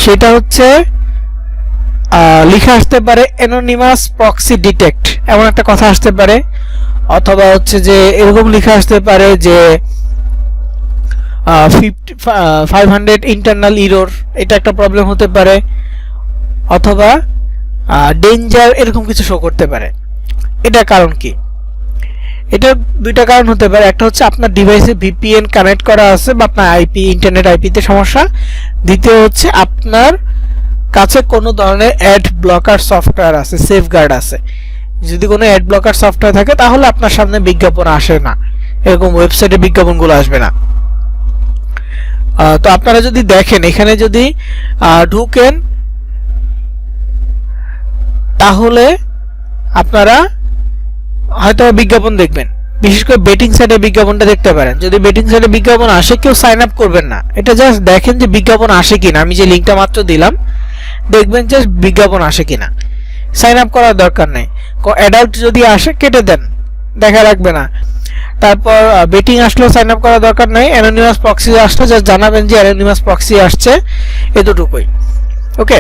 সেটা হচ্ছে লেখা আসতে পারে অ্যানোনিমাস প্রক্সি ডিটেক্ট, এমন একটা কথা আসতে পারে, অথবা হচ্ছে যে এরকম লেখা আসতে পারে যে 500 ইন্টারনাল এরর, এটা একটা প্রবলেম হতে পারে, অথবা ডেঞ্জার এরকম কিছু শো করতে পারে। এটা কারণ কি? এটা দুইটা কারণ হতে পারে। একটা হচ্ছে আপনার ডিভাইসে ভিপিএন কানেক্ট করা আছে বা আপনার আইপি ইন্টারনেট আইপিতে সমস্যা। দ্বিতীয় হচ্ছে আপনার কাছে কোনো ধরনের অ্যাড ব্লকার সফটওয়্যার আছে, সেফগার্ড আছে। যদি কোনো অ্যাড ব্লকার সফটওয়্যার থাকে তাহলে আপনার সামনে বিজ্ঞাপন আসে না, এরকম ওয়েবসাইটে বিজ্ঞাপনগুলো আসবে না। তো আপনারা যদি দেখেন এখানে যদি ঢুকেন তাহলে আপনারা হয়তো বিজ্ঞাপন দেখবেন, বিশেষ করে বেটিং সাইটে বিজ্ঞাপনটা দেখতে পারেন। যদি বেটিং সাইটে বিজ্ঞাপন আসে কেউ সাইন আপ করবেন না, এটা জাস্ট দেখেন যে বিজ্ঞাপন আসে কিনা। আমি যে লিঙ্কটা মাত্র দিলাম দেখবেন যে বিজ্ঞাপন আসে কিনা, সাইন আপ করার দরকার নেই। অ্যাডাল্ট যদি আসে কেটে দেন, দেখা রাখবে না। তারপর বেটিং আসলেও সাইন আপ করার দরকার নেই। অ্যানোনিমাস প্রক্সি আসলে জাস্ট জানাবেন যে অ্যানোনিমাস প্রক্সি আসছে, এতটুকুই। ওকে।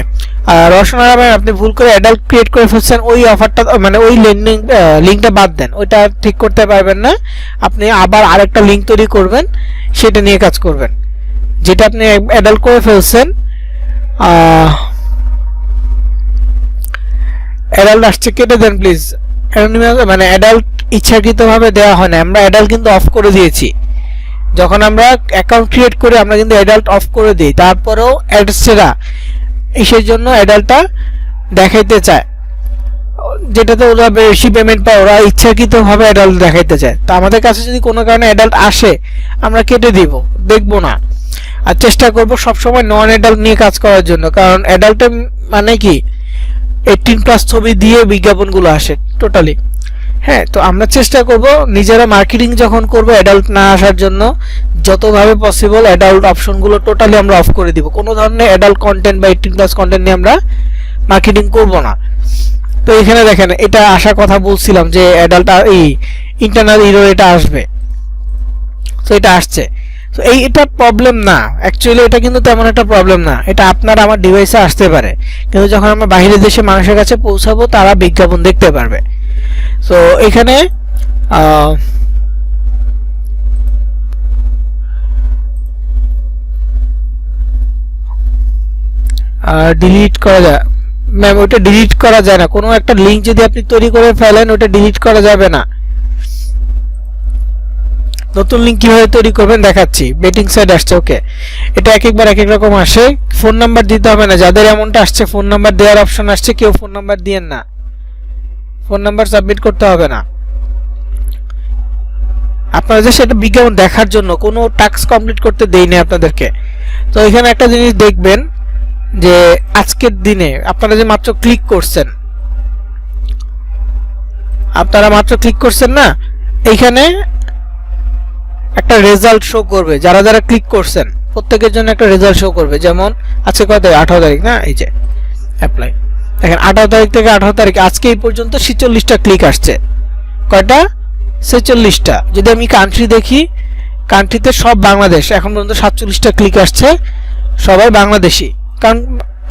আর রওশন আরা ভাই আপনি ভুল করে অ্যাডাল্ট ক্রিয়েট করে ফেলছেন, ওই অফারটা মানে ওই লিঙ্কটা বাদ দেন, ওইটা ঠিক করতে পারবেন না। আপনি আবার আরেকটা লিঙ্ক তৈরি করবেন, সেটা নিয়ে কাজ করবেন। যেটা আপনি অ্যাডাল্ট করে ফেলছেন, অ্যাডাল্ট আসছে কেটে দেন প্লিজ। অ্যানোনিমাস মানে অ্যাডাল্ট ইচ্ছাকৃতভাবে দেওয়া হয় না, আমরা অ্যাডাল্ট কিন্তু অফ করে দিয়েছি। যখন আমরা অ্যাকাউন্ট ক্রিয়েট করি আমরা কিন্তু অ্যাডাল্ট অফ করে দিই, তারপরেও অ্যাডসেরা সেই জন্য অ্যাডাল্টটা দেখাইতে চায়, যেটাতে ওরা বেশি পেমেন্ট পায়, ওরা ইচ্ছাকৃতভাবে অ্যাডাল্ট দেখাইতে চায়। তো আমাদের কাছে যদি কোনো কারণে অ্যাডাল্ট আসে আমরা কেটে দিব, দেখবো না। আর চেষ্টা করব সবসময় নন অ্যাডাল্ট নিয়ে কাজ করার জন্য, কারণ অ্যাডাল্টের মানে কি 18+ ছবি দিয়ে বিজ্ঞাপনগুলো আসে টোটালি। হ্যাঁ, তো আমরা চেষ্টা করব নিজেরা মার্কেটিং যখন করব অ্যাডাল্ট না আসার জন্য যতভাবে পসিবল অ্যাডাল্ট অপশনগুলো টোটালি আমরা অফ করে দিব। কোনো ধরনের অ্যাডাল্ট কন্টেন্ট বা 18+ কন্টেন্ট নিয়ে আমরা মার্কেটিং করব না। তো এখানে দেখেন এটা আসার কথা বলছিলাম যে অ্যাডাল্ট এই ইন্টারনাল এরর এটা আসবে, তো এটা আসছে। তো এটা প্রবলেম না, অ্যাকচুয়ালি এটা কিন্তু তেমন একটা প্রবলেম না। এটা আপনার আমার ডিভাইসে আসতে পারে, কিন্তু যখন আমরা বাইরের দেশে মানুষের কাছে পৌঁছাবো তারা বিজ্ঞাপন দেখতে পারবে। তো এখানে ডিলিট করা যায় ম্যাম, ওটা ডিলিট করা যায় না। কোনো একটা লিঙ্ক যদি আপনি তৈরি করে ফেলেন ওটা ডিলিট করা যাবে না। নতুন লিঙ্ক কিভাবে তৈরি করবেন দেখাচ্ছি। বেটিং সাইট আসছে, ওকে। এটা এক একবার এক এক রকম আসে, ফোন নাম্বার দিতে হবে না। যাদের এমনটা আসছে ফোন নাম্বার দেওয়ার অপশন আসছে, কেউ ফোন নাম্বার দিয়েন না, ফোন নাম্বার সাবমিট করতে হবে না। আপনারা যে সেটা বিজ্ঞাপন দেখার জন্য কোনো টাস্ক কমপ্লিট করতে দেইনি আপনাদেরকে। তো এখানে একটা জিনিস দেখবেন যে আজকের দিনে আপনারা যে মাত্র ক্লিক করছেন, না, এইখানে একটা রেজাল্ট শো করবে। যারা যারা ক্লিক করছেন প্রত্যেকের জন্য একটা রেজাল্ট শো করবে। যেমন আজকে কত তারিখ? 18 তারিখ না? এই যে অ্যাপ্লাই, দেখেন 18 তারিখ থেকে 18 তারিখ আজকে এই পর্যন্ত 46টা ক্লিক আসছে। কয়টা? 46টা। যদি আমি কান্ট্রি দেখি, কান্ট্রিতে সব বাংলাদেশ, এখন পর্যন্ত 47টা ক্লিক আসছে, সবাই বাংলাদেশি, কারণ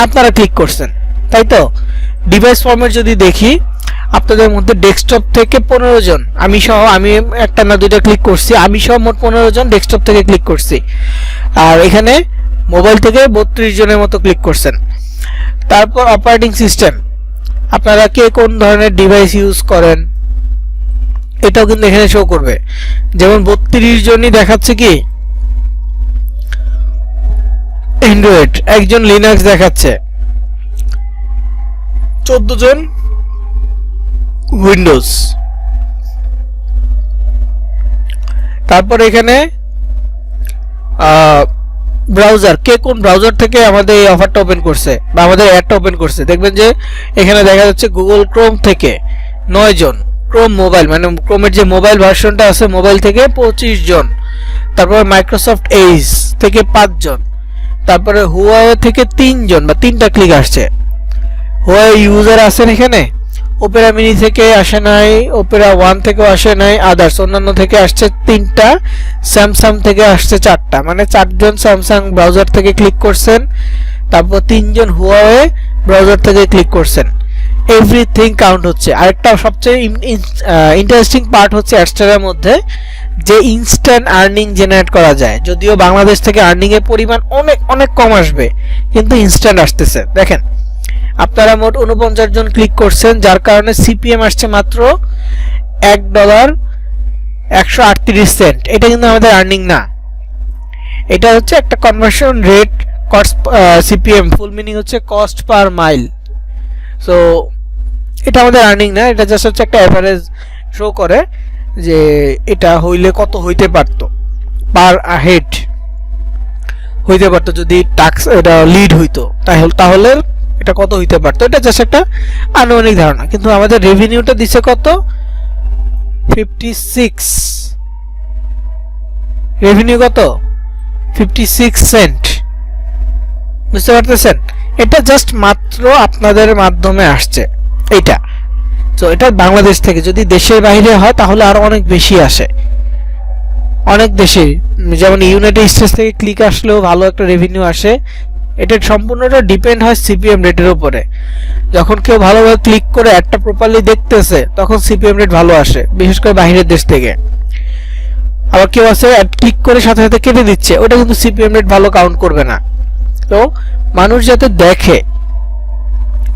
আপনারা ক্লিক করছেন, তাই তো। ডিভাইস ফরম্যাট যদি দেখি, আপনাদের মধ্যে ডেস্কটপ থেকে 15 জন, আমি একটা না দুইটা ক্লিক করছি, আমি সহ মোট 15 জন ডেস্কটপ থেকে ক্লিক করছি। আর এখানে মোবাইল থেকে 32 জনের মতো ক্লিক করছেন। তারপর অপারেটিং সিস্টেম, আপনারা কে কোন ধরনের ডিভাইস ইউজ করেন এটাও কিন্তু এখানে শো করবে। যেমন 32 জনই দেখাচ্ছে কি অ্যান্ড্রয়েড, একজন লিনাক্স দেখাচ্ছে, 14 জন উইন্ডোজ। তারপর এখানে ব্রাউজার, কে কোন ব্রাউজার থেকে আমাদের এই অফারটা ওপেন করছে বা আমাদের অ্যাডটা ওপেন করছে, দেখবেন যে এখানে দেখা যাচ্ছে গুগল ক্রোম থেকে 9 জন, ক্রোম মোবাইল মানে ক্রোমের যে মোবাইল ভার্সনটা আছে মোবাইল থেকে 25 জন, তারপরে মাইক্রোসফট এজ থেকে 5 জন, তারপরে হুয়াওয়ে থেকে 3 জন বা 3টা ক্লিক আসছে। হুয়াওয়ে ইউজার আছেন এখানে, ওপেরা মিনি থেকে আসে নাই, ওপেরা 1 থেকেও আসে নাই, আদার্স অন্যান্য থেকে আসছে 3টা, স্যামসাং থেকে আসছে 4টা, মানে 4 জন স্যামসাং ব্রাউজার থেকে ক্লিক করছেন, তারপর 3 জন হুয়াওয়ে ব্রাউজার থেকে ক্লিক করছেন। এভরিথিং কাউন্ট হচ্ছে। আরেকটা সবচেয়ে ইন্টারেস্টিং পার্ট হচ্ছে অ্যাডস্টারের মধ্যে যে ইনস্ট্যান্ট আর্নিং জেনারেট করা যায়। যদিও বাংলাদেশ থেকে আর্নিং এর পরিমাণ অনেক অনেক কম আসবে, কিন্তু ইনস্ট্যান্ট আসতেছে। দেখেন আপনারা মোট 49 জন ক্লিক করছেন, যার কারণে সিপিএম আসছে মাত্র $1.138। এটা কিন্তু আমাদের আর্নিং না, এটা হচ্ছে একটা conversion rate, cost CPM full meaning হচ্ছে কস্ট পার মাইল। সো এটা আমাদের আর্নিং না, এটা জাস্ট হচ্ছে একটা অ্যাভারেজ শো করে যে এটা হইলে কত হইতে পারত, পার হেড হইতে পারতো যদি টাস্ক এটা লিড হইতো, তাহলে এটা কত হইতে পারতো। এটা জাস্ট একটা আনুমানিক ধারণা, কিন্তু আমাদের রেভিনিউটা দিছে কত, 56। রেভিনিউ কত, 56 সেন্ট। বুঝতে পারতেছেন? এটা জাস্ট মাত্র আপনাদের মাধ্যমে আসছে এইটা। তো এটা বাংলাদেশ থেকে, যদি দেশের বাইরে হয় তাহলে আরো অনেক বেশি আসে, অনেক দেশে, যেমন ইউনাইটেড স্টেটস থেকে ক্লিক আসলেও ভালো একটা রেভিনিউ আসে। এটা সম্পূর্ণটা ডিপেন্ড হয় সিপিএম রেটের উপরে। যখন কেউ ভালোভাবে ক্লিক করে অ্যাডটা প্রপারলি দেখতেছে তখন সিপিএম রেট ভালো আসে, বিশেষ করে বাইরের দেশ থেকে। আবার কেউ আছে অ্যাড ক্লিক করে সাথে সাথে কেটে দিচ্ছে, ওটা কিন্তু সিপিএম রেট ভালো কাউন্ট করবে না। তো মানুষ যাতে দেখে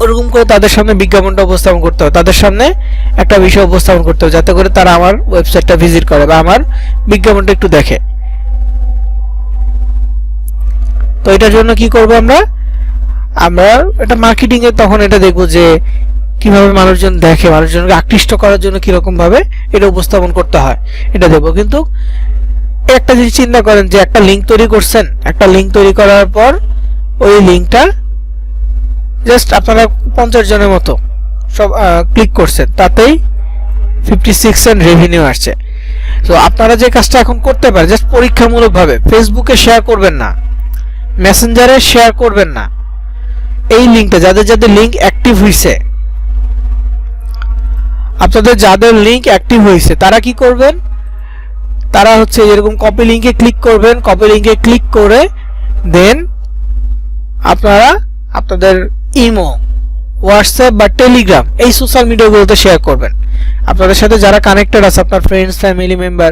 ওরকম করে তাদের সামনে বিজ্ঞাপনটা উপস্থাপন করতে হবে, তাদের সামনে একটা বিষয় উপস্থাপন করতে হবে, যাতে করে তারা আমার ওয়েবসাইটটা ভিজিট করে বা আমার বিজ্ঞাপনটা একটু দেখে। তো এটার জন্য কি করব আমরা এটা মার্কেটিং এ তখন এটা দেখব যে কিভাবে মানুষজন দেখে, মানুষজনকে আকৃষ্ট করার জন্য কিরকম ভাবে এটা উপস্থাপন করতে হয় এটা দেবো। কিন্তু একটা জিনিস চিন্তা করেন যে একটা লিঙ্ক তৈরি করছেন, একটা লিঙ্ক তৈরি করার পর ওই লিঙ্কটা জাস্ট আপনারা 50 জনের মতো সব ক্লিক করছেন, তাতেই 56 সেন্ট রেভিনিউ আসছে। তো আপনারা যে কাজটা এখন করতে পারেন, জাস্ট পরীক্ষামূলকভাবে ফেসবুকে শেয়ার করবেন না, মেসেঞ্জারে শেয়ার করবেন না। এই লিঙ্কটা যাদের যাদের লিঙ্ক অ্যাক্টিভ হয়েছে, আপনাদের যাদের লিঙ্ক অ্যাক্টিভ হয়েছে তারা কি করবেন, তারা হচ্ছে এরকম কপি লিঙ্কে ক্লিক করবেন। কপি লিঙ্কে ক্লিক করে দেন আপনারা আপনাদের ইমো, হোয়াটসঅ্যাপ বা টেলিগ্রাম এই সোশ্যাল মিডিয়াগুলোতে শেয়ার করবেন। আপনাদের সাথে যারা কানেক্টেড আছে, আপনার ফ্রেন্ডস ফ্যামিলি মেম্বার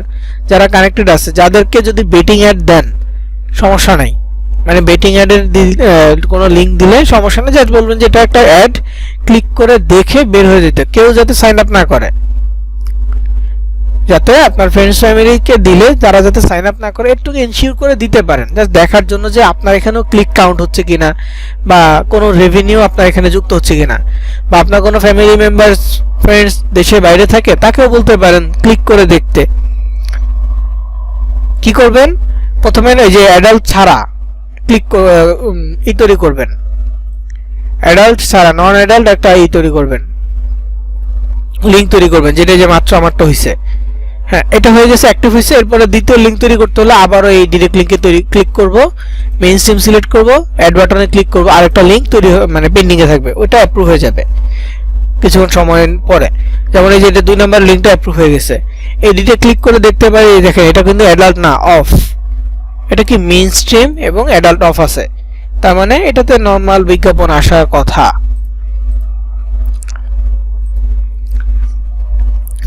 যারা কানেক্টেড আছে, যাদেরকে যদি বেটিং অ্যাড দেন সমস্যা নাই, মানে বেটিং অ্যাডের কোনো লিঙ্ক দিলে সমস্যা নেই, জাস্ট বলবেন যে এটা একটা অ্যাড, ক্লিক করে দেখে বের হয়ে যেতে, কেউ যাতে সাইন আপ না করে, যাতে আপনার ফ্রেন্ডস ফ্যামিলিকে দিলে তারা যাতে সাইন আপ না করে, একটু এনশিওর করে দিতে পারেন, জাস্ট দেখার জন্য যে আপনার এখানেও ক্লিক কাউন্ট হচ্ছে কিনা বা কোনো রেভিনিউ আপনার এখানে যুক্ত হচ্ছে কিনা। বা আপনার কোনো ফ্যামিলি মেম্বার ফ্রেন্ডস দেশের বাইরে থাকে, তাকেও বলতে পারেন ক্লিক করে দেখতে। কি করবেন, প্রথমে এই যে অ্যাডাল্ট ছাড়া ক্লিক তৈরি করবেন, অ্যাডাল্ট ছাড়া নন অ্যাডাল্ট একটা তৈরি করবেন, লিঙ্ক তৈরি করবেন, যেটা যে মাত্র আমারটা হয়েছে। হ্যাঁ, এটা হয়ে গেছে, অ্যাক্টিভ হয়েছে। এরপরে দ্বিতীয় লিঙ্ক তৈরি করতে হলে আবারও এই ডিরেক্ট লিঙ্কে ক্লিক করব, মেইন স্ট্রিম সিলেক্ট করব, অ্যাড বাটনে ক্লিক করব, আরেকটা লিঙ্ক তৈরি মানে পেন্ডিং এ থাকবে, ওটা অ্যাপ্রুভ হয়ে যাবে কিছুক্ষণ সময় পরে। যেমন এই যে এটা 2 নম্বর লিঙ্কটা অ্যাপ্রুভ হয়ে গেছে, এই ডিটেক্ট ক্লিক করে দেখতে পারি, দেখেন এটা কিন্তু অ্যাডাল্ট না, অফ। এটা কি মেইন স্ট্রিম এবং অ্যাডাল্ট অফ আছে, তার মানে এটাতে নরমাল বিজ্ঞাপন আসার কথা।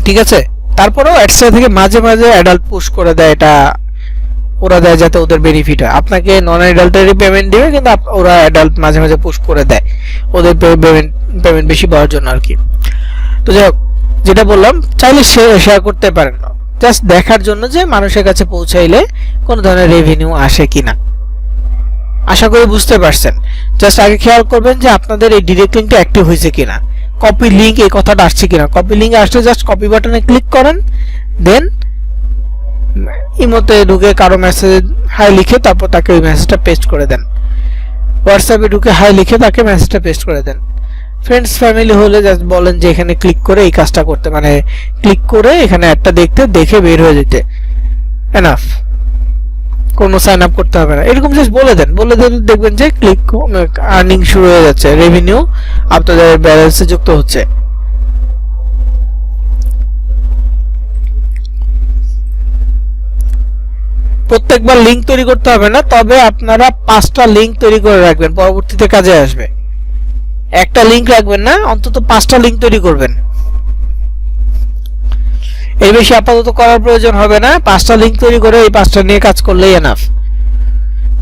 ঠিক আছে, তারপরেও অ্যাডসটা থেকে মাঝে মাঝে অ্যাডাল্ট পুশ করে দেয়, এটা ওরা দেয় যাতে ওদের বেনিফিট হয়। আপনাকে নন অ্যাডাল্টেরই পেমেন্ট দিবে, কিন্তু ওরা অ্যাডাল্ট মাঝে মাঝে পুশ করে দেয় ওদের পেমেন্ট বেশি পাওয়ার জন্য আর কি। তো যাই হোক, যেটা বললাম, চাইলে শেয়ার করতে পারেন না, জাস্ট দেখার জন্য যে মানুষের কাছে পৌঁছাইলে কোনো ধরনের রেভিনিউ আসে কিনা। আশা করি বুঝতে পারছেন। জাস্ট আগে খেয়াল করবেন যে আপনাদের এই ডিরেক্ট লিঙ্কটা অ্যাক্টিভ হয়েছে কিনা, কপি লিঙ্ক এই কথাটা আসছে কিনা। কপি লিঙ্ক আসলে জাস্ট কপি বাটনে ক্লিক করেন, দেন ইমোতে ঢুকে কারো মেসেজ হাই লিখে তারপর তাকে ওই মেসেজটা পেস্ট করে দেন। হোয়াটসঅ্যাপে ঢুকে হাই লিখে তাকে মেসেজটা পেস্ট করে দেন। ফ্রেন্ডস ফ্যামিলি হলে জাস্ট বলেন যে এখানে ক্লিক করে এই কাজটা করতে, মানে ক্লিক করে এখানে অ্যাডটা দেখে বের হয়ে যেতে, এনাফ। কোনো সাইন আপ করতে হবে না, এরকম জাস্ট বলে দেন, দেখবেন যে ক্লিক আর্নিং শুরু হয়ে যাচ্ছে, রেভিনিউ আপনাদের ব্যালেন্সে যুক্ত হচ্ছে। প্রত্যেকবার লিংক তৈরি করতে হবে না, তবে আপনারা 5টা লিংক তৈরি করে রাখবেন, পরবর্তীতে কাজে আসবে। একটা লিংক রাখবেন না, অন্তত 5টা লিংক তৈরি করবেন। এর বেশি আপাতত করার প্রয়োজন হবে না, 5টা লিংক তৈরি করে এই 5টা নিয়ে কাজ করলেই এনাফ।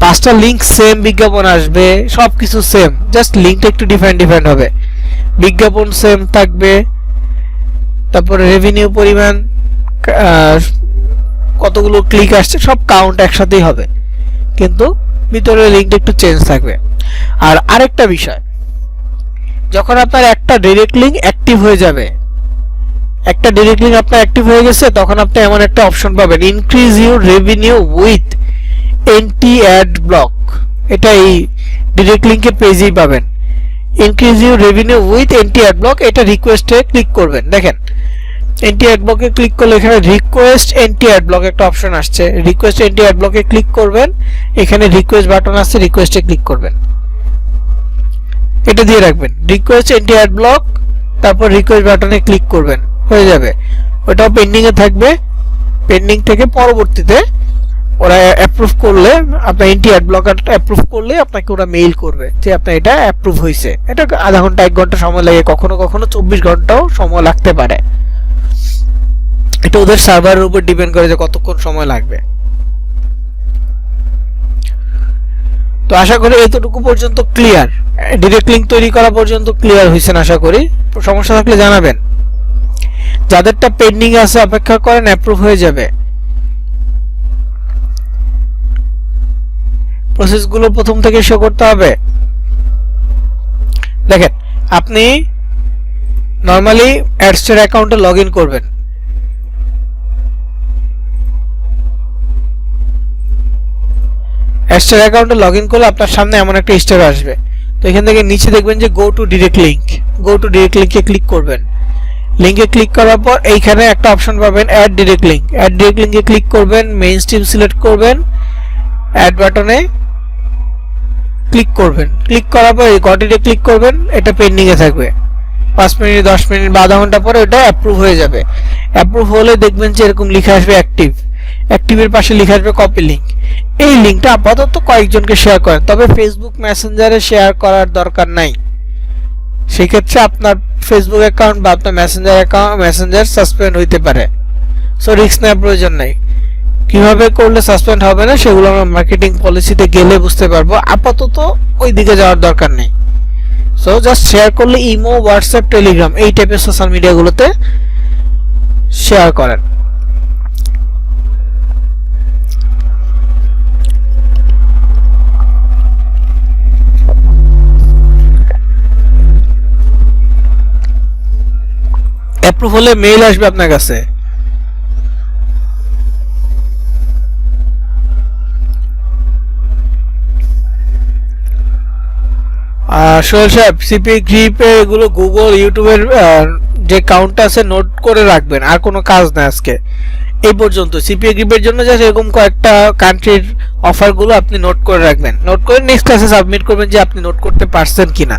5টা লিংক সেম বিজ্ঞাপন আসবে, সবকিছু সেম, জাস্ট লিংকটা একটু ডিফারেন্ট হবে। বিজ্ঞাপন সেম থাকবে, তারপরে রেভিনিউ পরিমাণ, কতগুলো ক্লিক আসছে সব কাউন্ট একসাথেই হবে, কিন্তু ভিতরে লিংকটা একটু চেঞ্জ থাকবে। আর আরেকটা বিষয়, যখন আপনার একটা ডাইরেক্ট লিংক অ্যাক্টিভ হয়ে যাবে, একটা ডাইরেক্ট লিংক আপনার অ্যাক্টিভ হয়ে গেছে, তখন আপনি এমন একটা অপশন পাবেন, increase your revenue with anti ad block. এটা এই ডাইরেক্ট লিংকের পেজেই পাবেন, increase your revenue with anti ad block. এটা রিকোয়েস্টে ক্লিক করবেন, দেখেন এন্টি অ্যাড ব্লকে ক্লিক করলে এখানে রিকোয়েস্ট এন্টি অ্যাড ব্লক একটা অপশন আসছে, রিকোয়েস্ট এন্টি অ্যাড ব্লকে ক্লিক করবেন, এখানে রিকোয়েস্ট বাটন আছে, রিকোয়েস্টে ক্লিক করবেন, এটা দিয়ে রাখবেন রিকোয়েস্ট এন্টি অ্যাড ব্লক, তারপর রিকোয়েস্ট বাটনে ক্লিক করবেন, হয়ে যাবে। ওটাও পেন্ডিং এ থাকবে, পেন্ডিং থেকে পরবর্তীতে ওরা অ্যাপ্রুভ করলে, আপনার এন্টি অ্যাড ব্লকারটা অ্যাপ্রুভ করলে আপনাকে ওরা মেইল করবে যে আপনার এটা অ্যাপ্রুভ হয়েছে। এটা আধা ঘন্টা 1 ঘন্টা সময় লাগে, কখনো 24 ঘন্টাও সময় লাগতে পারে, এটা ওদের সার্ভারের উপর ডিপেন্ড করে যে কতক্ষণ সময় লাগবে। তো আশা করি এতটুকু পর্যন্ত ক্লিয়ার, ডাইরেক্ট লিংক তৈরি করা পর্যন্ত ক্লিয়ার হয়েছেন আশা করি। সমস্যা থাকলে জানাবেন, যাদেরটা পেন্ডিং আছে অপেক্ষা করেন, অ্যাপ্রুভ হয়ে যাবে। প্রসেসগুলো প্রথম থেকে শো করতে হবে। দেখেন আপনি নরমালি অ্যাডস্টার অ্যাকাউন্টে লগইন করবেন, অ্যাডস্টার অ্যাকাউন্টে লগইন করলে আপনার সামনে এমন একটা স্টেপ আসবে। তো এখান থেকে নিচে দেখবেন যে go to direct link, go to direct লিংকে ক্লিক করবেন। লিংকে ক্লিক করার পর এইখানে একটা অপশন পাবেন add direct link, add direct লিংকে ক্লিক করবেন, মেইন স্ট্রিম সিলেক্ট করবেন, অ্যাড বাটনে ক্লিক করবেন, ক্লিক করার পর এই গটিতে ক্লিক করবেন, এটা পেন্ডিং এ থাকবে। 5 মিনিট 10 মিনিট বা আধা ঘন্টা পরে এটা অ্যাপ্রুভ হয়ে যাবে। অ্যাপ্রুভ হলে দেখবেন যে এরকম লেখা আসবে অ্যাক্টিভ, অ্যাক্টিভের পাশে লেখা আসবে কপি লিংক। এই লিংকটা আপাতত কয়েকজনকে শেয়ার করেন, তবে ফেসবুক মেসেঞ্জারে শেয়ার করার দরকার নাই। সেই ক্ষেত্রে আপনার ফেসবুক অ্যাকাউন্ট বা আপনার মেসেঞ্জার সাসপেন্ড হইতে পারে, সো রিস্ক নেওয়ার প্রয়োজন নাই। কিভাবে করলে সাসপেন্ড হবে না সেগুলো আমরা মার্কেটিং পলিসিতে গেলে বুঝতে পারবো, আপাতত ওই দিকে যাওয়ার দরকার নেই। সো জাস্ট শেয়ার করলে ইমো, হোয়াটসঅ্যাপ, টেলিগ্রাম এই টাইপের সোশ্যাল মিডিয়াগুলোতে শেয়ার করেন। অ্যাপ্রুভ হলে মেইল আসবে আপনার কাছে। সোহেল সাহেব, সিপি গ্রিপে এগুলো গুগল ইউটিউবের যে কাউন্ট আছে নোট করে রাখবেন, আর কোনো কাজ না আজকে এই পর্যন্ত। সিপিএ গ্রিপের জন্য জাস্ট এরকম কয়েকটা কান্ট্রির অফারগুলো আপনি নোট করে রাখবেন, নোট করে নেক্সট ক্লাসে সাবমিট করবেন যে আপনি নোট করতে পারছেন কিনা।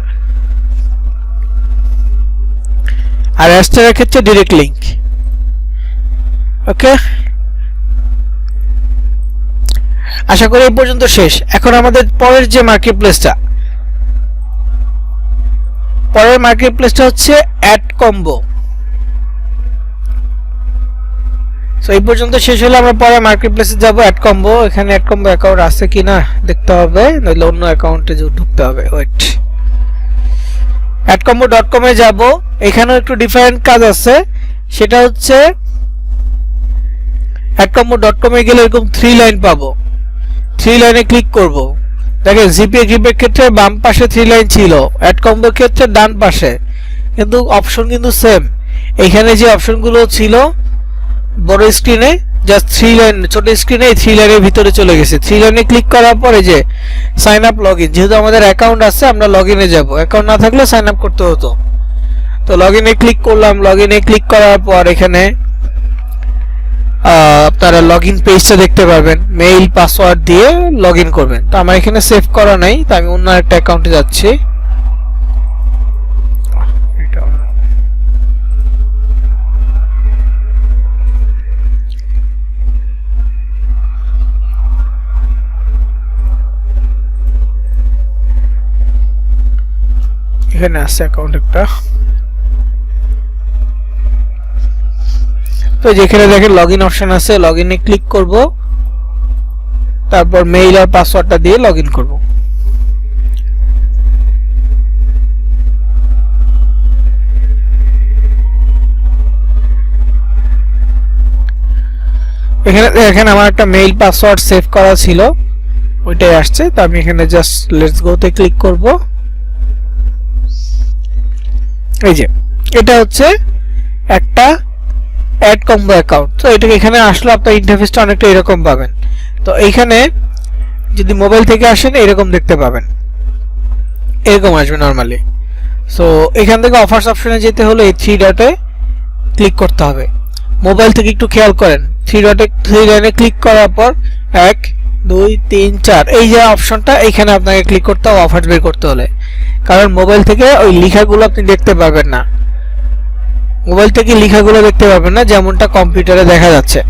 আর অ্যাডস্টারের ক্ষেত্রে ডাইরেক্ট লিংক। ওকে, আশা করি এই পর্যন্ত শেষ। এখন আমাদের পরের যে মার্কেট প্লেসটা, পরের মার্কেট প্লেসটা হচ্ছে অ্যাড কম্বো। সো এই পর্যন্ত শেষ হলে আমরা পরে মার্কেট প্লেসে যাবো অ্যাড কম্বো। এখানে অ্যাড কম্বো অ্যাকাউন্ট আছে কিনা দেখতে হবে, নইলে অন্য অ্যাকাউন্টে ঢুকতে হবে। ওয়েট, adcombo.com এ যাব। এখানেও একটু ডিফারেন্ট কাজ আছে, সেটা হচ্ছে adcombo.com এ গেলে এরকম 3 লাইন পাবো, 3 লাইনে ক্লিক করব। দেখেন জিপিএ গ্রিপের ক্ষেত্রে বাম পাশে 3 লাইন ছিল, adcombo ক্ষেত্রে ডান পাশে, কিন্তু অপশন কিন্তু সেম। এখানে যে অপশনগুলো ছিল বড় স্ক্রিনে জাস্ট 3 লাইন ছোট স্ক্রিনে 3 লাইনের ভিতরে চলে গেছে। 3 লাইনে ক্লিক করার পরে যে সাইন আপ লগইন, যেহেতু আমাদের অ্যাকাউন্ট আছে আমরা লগইনে যাব, অ্যাকাউন্ট না থাকলে সাইন আপ করতে হতো। তো লগইনে ক্লিক করলাম। লগইনে ক্লিক করার পর এখানে আপনারা লগইন পেজটা দেখতে পারবেন, মেইল পাসওয়ার্ড দিয়ে লগইন করবেন। তো আমার এখানে সেভ করা নাই, তো আমি অন্য একটা অ্যাকাউন্টে যাচ্ছি। এখানে আছে অ্যাকাউন্ট একটা। তো যেখানে দেখেন লগইন অপশন আছে, লগইনে ক্লিক করব, তারপর মেইল আর পাসওয়ার্ডটা দিয়ে লগইন করব। এখানে দেখেন আমার একটা মেইল পাসওয়ার্ড সেভ করা ছিল, ওইটাই আসছে। তো আমি এখানে জাস্ট লেটস গো তে ক্লিক করব। এই যে এটা হচ্ছে একটা অ্যাড কম্বো অ্যাকাউন্ট। তো এটা এখানে আসলে আপনার ইন্টারফেসটা অনেকটা এরকম পাবেন। তো এইখানে যদি মোবাইল থেকে আসেন এরকম দেখতে পাবেন, এরকম আসবে নরমালি। সো এখান থেকে অফার্স অপশনে যেতে হলে এই 3 ডটে ক্লিক করতে হবে। মোবাইল থেকে একটু খেয়াল করেন, 3 ডটে 3 লাইনে ক্লিক করার পর 1 2 3 4 এই যে অপশনটা, এখানে আপনাকে ক্লিক করতে হবে অফার্স বের করতে হলে, কারণ মোবাইল থেকে ওই লেখাগুলো আপনি দেখতে পাবেন না। মোবাইল থেকে লেখাগুলো দেখতে পাবেন না, যেমনটা কম্পিউটারে দেখা যাচ্ছে।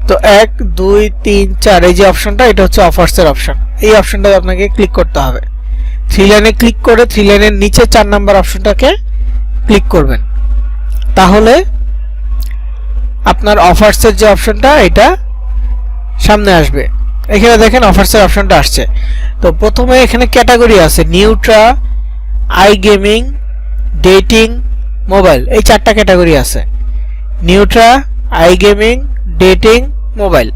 তো 1 2 3 4 এই যে অপশনটা, এটা হচ্ছে অফার্সের অপশন। এই অপশনটা আপনাকে ক্লিক করতে হবে। 3 লাইনে ক্লিক করে 3 লাইনের নিচে 4 নাম্বার অপশনটাকে ক্লিক করবেন, তাহলে আপনার অফার্সের যে অপশনটা এটা সামনে আসবে। এখানে দেখেন অফার্সের অপশনটা আসছে। তো প্রথমে এখানে ক্যাটাগরি আছে, nutra, I gaming, dating, mobile, এই 4টা ক্যাটাগরি আছে। Nutra, I gaming, dating, mobile.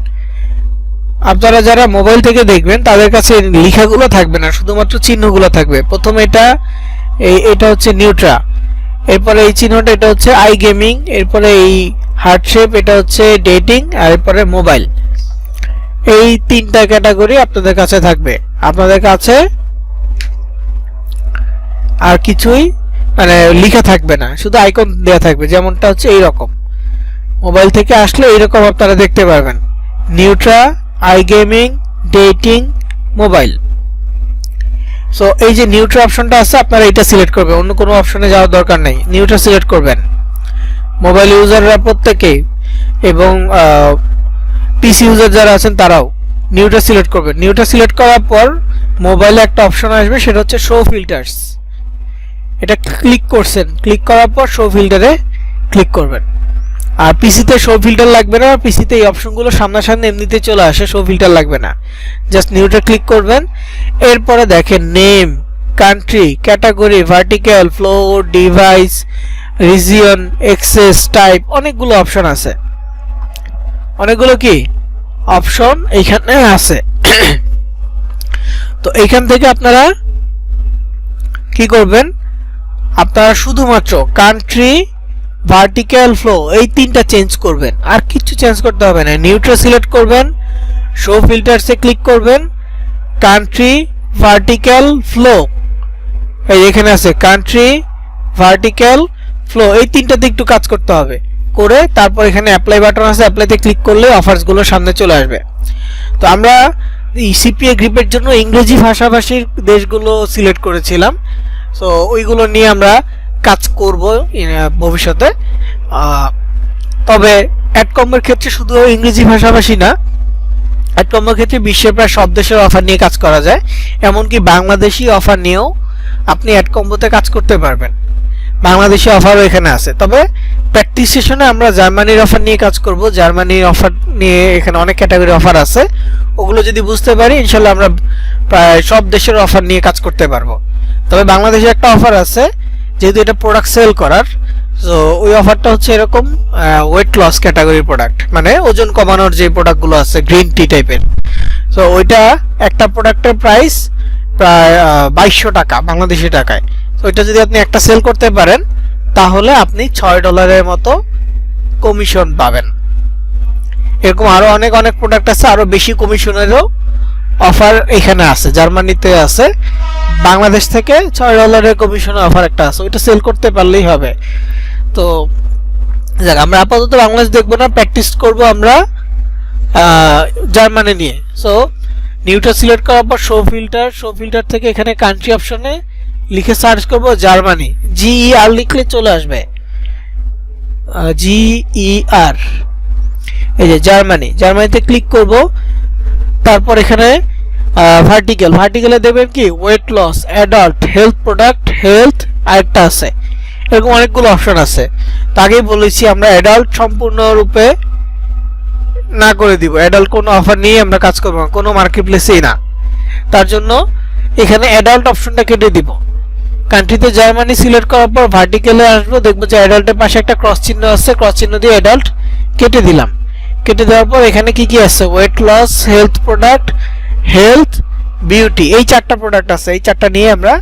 আপনারা যারা মোবাইল থেকে দেখবেন তাদের কাছে লেখাগুলো থাকবে না, শুধুমাত্র চিহ্নগুলো থাকবে। প্রথমে এটা হচ্ছে নিউট্রা, এরপরে এই চিহ্নটা এটা হচ্ছে আই গেমিং, এরপরে এই হার্ট শেপ এটা হচ্ছে ডেটিং, আর এরপরে মোবাইল। এই 3টা ক্যাটাগরি আপনাদের কাছে থাকবে। আপনাদের কাছে আর কিছুই মানে লেখা থাকবে না, শুধু আইকন দেয়া থাকবে, যেমনটা হচ্ছে এই রকম। মোবাইল থেকে আসলে এইরকম আপনারা দেখতে পারবেন, nutra, I gaming, dating, mobile. So এই যে নিউট্রা অপশনটা আছে, আপনারা এটা সিলেক্ট করবেন, অন্য কোনো অপশনে যাওয়ার দরকার নেই, নিউট্রা সিলেক্ট করবেন। মোবাইল ইউজাররা প্রত্যেকেই এবং পিসি ইউজার যারা আছেন তারাও নিউট্রা সিলেক্ট করবেন। নিউট্রা সিলেক্ট করার পর মোবাইলে একটা অপশন আসবে, সেটা হচ্ছে শো ফিল্টার্স। এটা ক্লিক করছেন, ক্লিক করার পর শো ফিল্টারে ক্লিক করবেন। আর পিসিতে শো ফিল্টার লাগবে না, পিসিতে এই অপশনগুলো সামনাসামনি এমনিতে চলে আসে, শো ফিল্টার লাগবে না। জাস্ট নিউট্রা ক্লিক করবেন। এরপরে দেখেন name, country, category, vertical, flow, device, region, access, type, অনেকগুলো অপশন আছে। অনেকগুলো কি অপশন এইখানে আছে। তো এইখান থেকে আপনারা কি করবেন, আপনারা শুধুমাত্র কান্ট্রি, ভার্টিক্যাল, ফ্লো এই 3টা চেঞ্জ করবেন, আর কিছু চেঞ্জ করতে হবে না। নিউট্রা সিলেক্ট করবেন, শো ফিল্টারসে ক্লিক করবেন, কান্ট্রি, ভার্টিক্যাল, ফ্লো, এই এখানে আছে কান্ট্রি, ভার্টিক্যাল, ফ্লো, এই 3টাতে একটু কাজ করতে হবে। করে তারপর এখানে অ্যাপ্লাই বাটন আছে, অ্যাপ্লাইতে ক্লিক করলে অফার্সগুলো সামনে চলে আসবে। তো আমরা সিপিএ গ্রিপের জন্য ইংরেজি ভাষাভাষীর দেশগুলো সিলেক্ট করেছিলাম, সো ওইগুলো নিয়ে আমরা কাজ করব ভবিষ্যতে। তবে অ্যাডকমের ক্ষেত্রে শুধু ইংরেজি ভাষাভাষী না, অ্যাডকমের ক্ষেত্রে বিশ্বের প্রায় সব দেশের অফার নিয়ে কাজ করা যায়, এমনকি বাংলাদেশি অফার নিয়েও আপনি অ্যাডকম্বোতে কাজ করতে পারবেন। বাংলাদেশি অফারও এখানে আছে। তবে প্র্যাকটিস সেশনে আমরা জার্মানির অফার নিয়ে কাজ করব। জার্মানির অফার নিয়ে এখানে অনেক ক্যাটাগরি অফার আছে, ওগুলো যদি বুঝতে পারি ইনশাল্লাহ আমরা প্রায় সব দেশের অফার নিয়ে কাজ করতে পারবো। তবে বাংলাদেশে একটা অফার আছে, যেহেতু এটা প্রোডাক্ট সেল করার, সো ওই অফারটা হচ্ছে এরকম ওয়েট লস ক্যাটাগরির প্রোডাক্ট, মানে ওজন কমানোর যে প্রোডাক্টগুলো আছে গ্রিন টি টাইপের। সো ওইটা একটা প্রোডাক্টের প্রাইস প্রায় 2200 টাকা বাংলাদেশি টাকায়। তো ওইটা যদি আপনি একটা সেল করতে পারেন তাহলে আপনি $6 মতো কমিশন পাবেন। এরকম আরো অনেক অনেক প্রোডাক্ট আছে, আরো বেশি কমিশনেরও অফার এখানে আছে, জার্মানিতে আছে। বাংলাদেশ থেকে $6 কমিশনের অফার একটা আছে, ওইটা সেল করতে পারলেই হবে। তো যাক, আমরা আপাতত বাংলাদেশ দেখবো না, প্র্যাকটিস করব আমরা জার্মানি নিয়ে। সো নিউটা সিলেক্ট করার পর শো ফিল্টার থেকে এখানে কান্ট্রি অপশনে লিখে সার্চ করব জার্মানি, GER লিখলে চলে আসবে, GER, এই যে জার্মানিতে ক্লিক করব। তারপর এখানে ভার্টিক্যালে দেবেন কি weight loss, adult, health product, health, আরেকটা আছে, এরকম অনেকগুলো অপশন আছে। আগেই বলেছি আমরা অ্যাডাল্ট সম্পূর্ণরূপে না করে দিব, অ্যাডাল্ট কোনো অফার নিয়ে আমরা কাজ করব না, কোনো মার্কেট প্লেসেই না। তার জন্য এখানে অ্যাডাল্ট অপশনটা কেটে দিব। কান্ট্রিতে জার্মানি সিলেক্ট করার পর ভার্টিক্যালে আসবো, দেখবো যে অ্যাডাল্টের পাশে একটা ক্রস চিহ্ন আছে, ক্রস চিহ্ন দিয়ে অ্যাডাল্ট কেটে দিলাম। কেটে দেওয়ার পর এখানে কি কি আছে, weight loss, health product, health, beauty, এই 4টা প্রোডাক্ট আছে। এই 4টা নিয়ে আমরা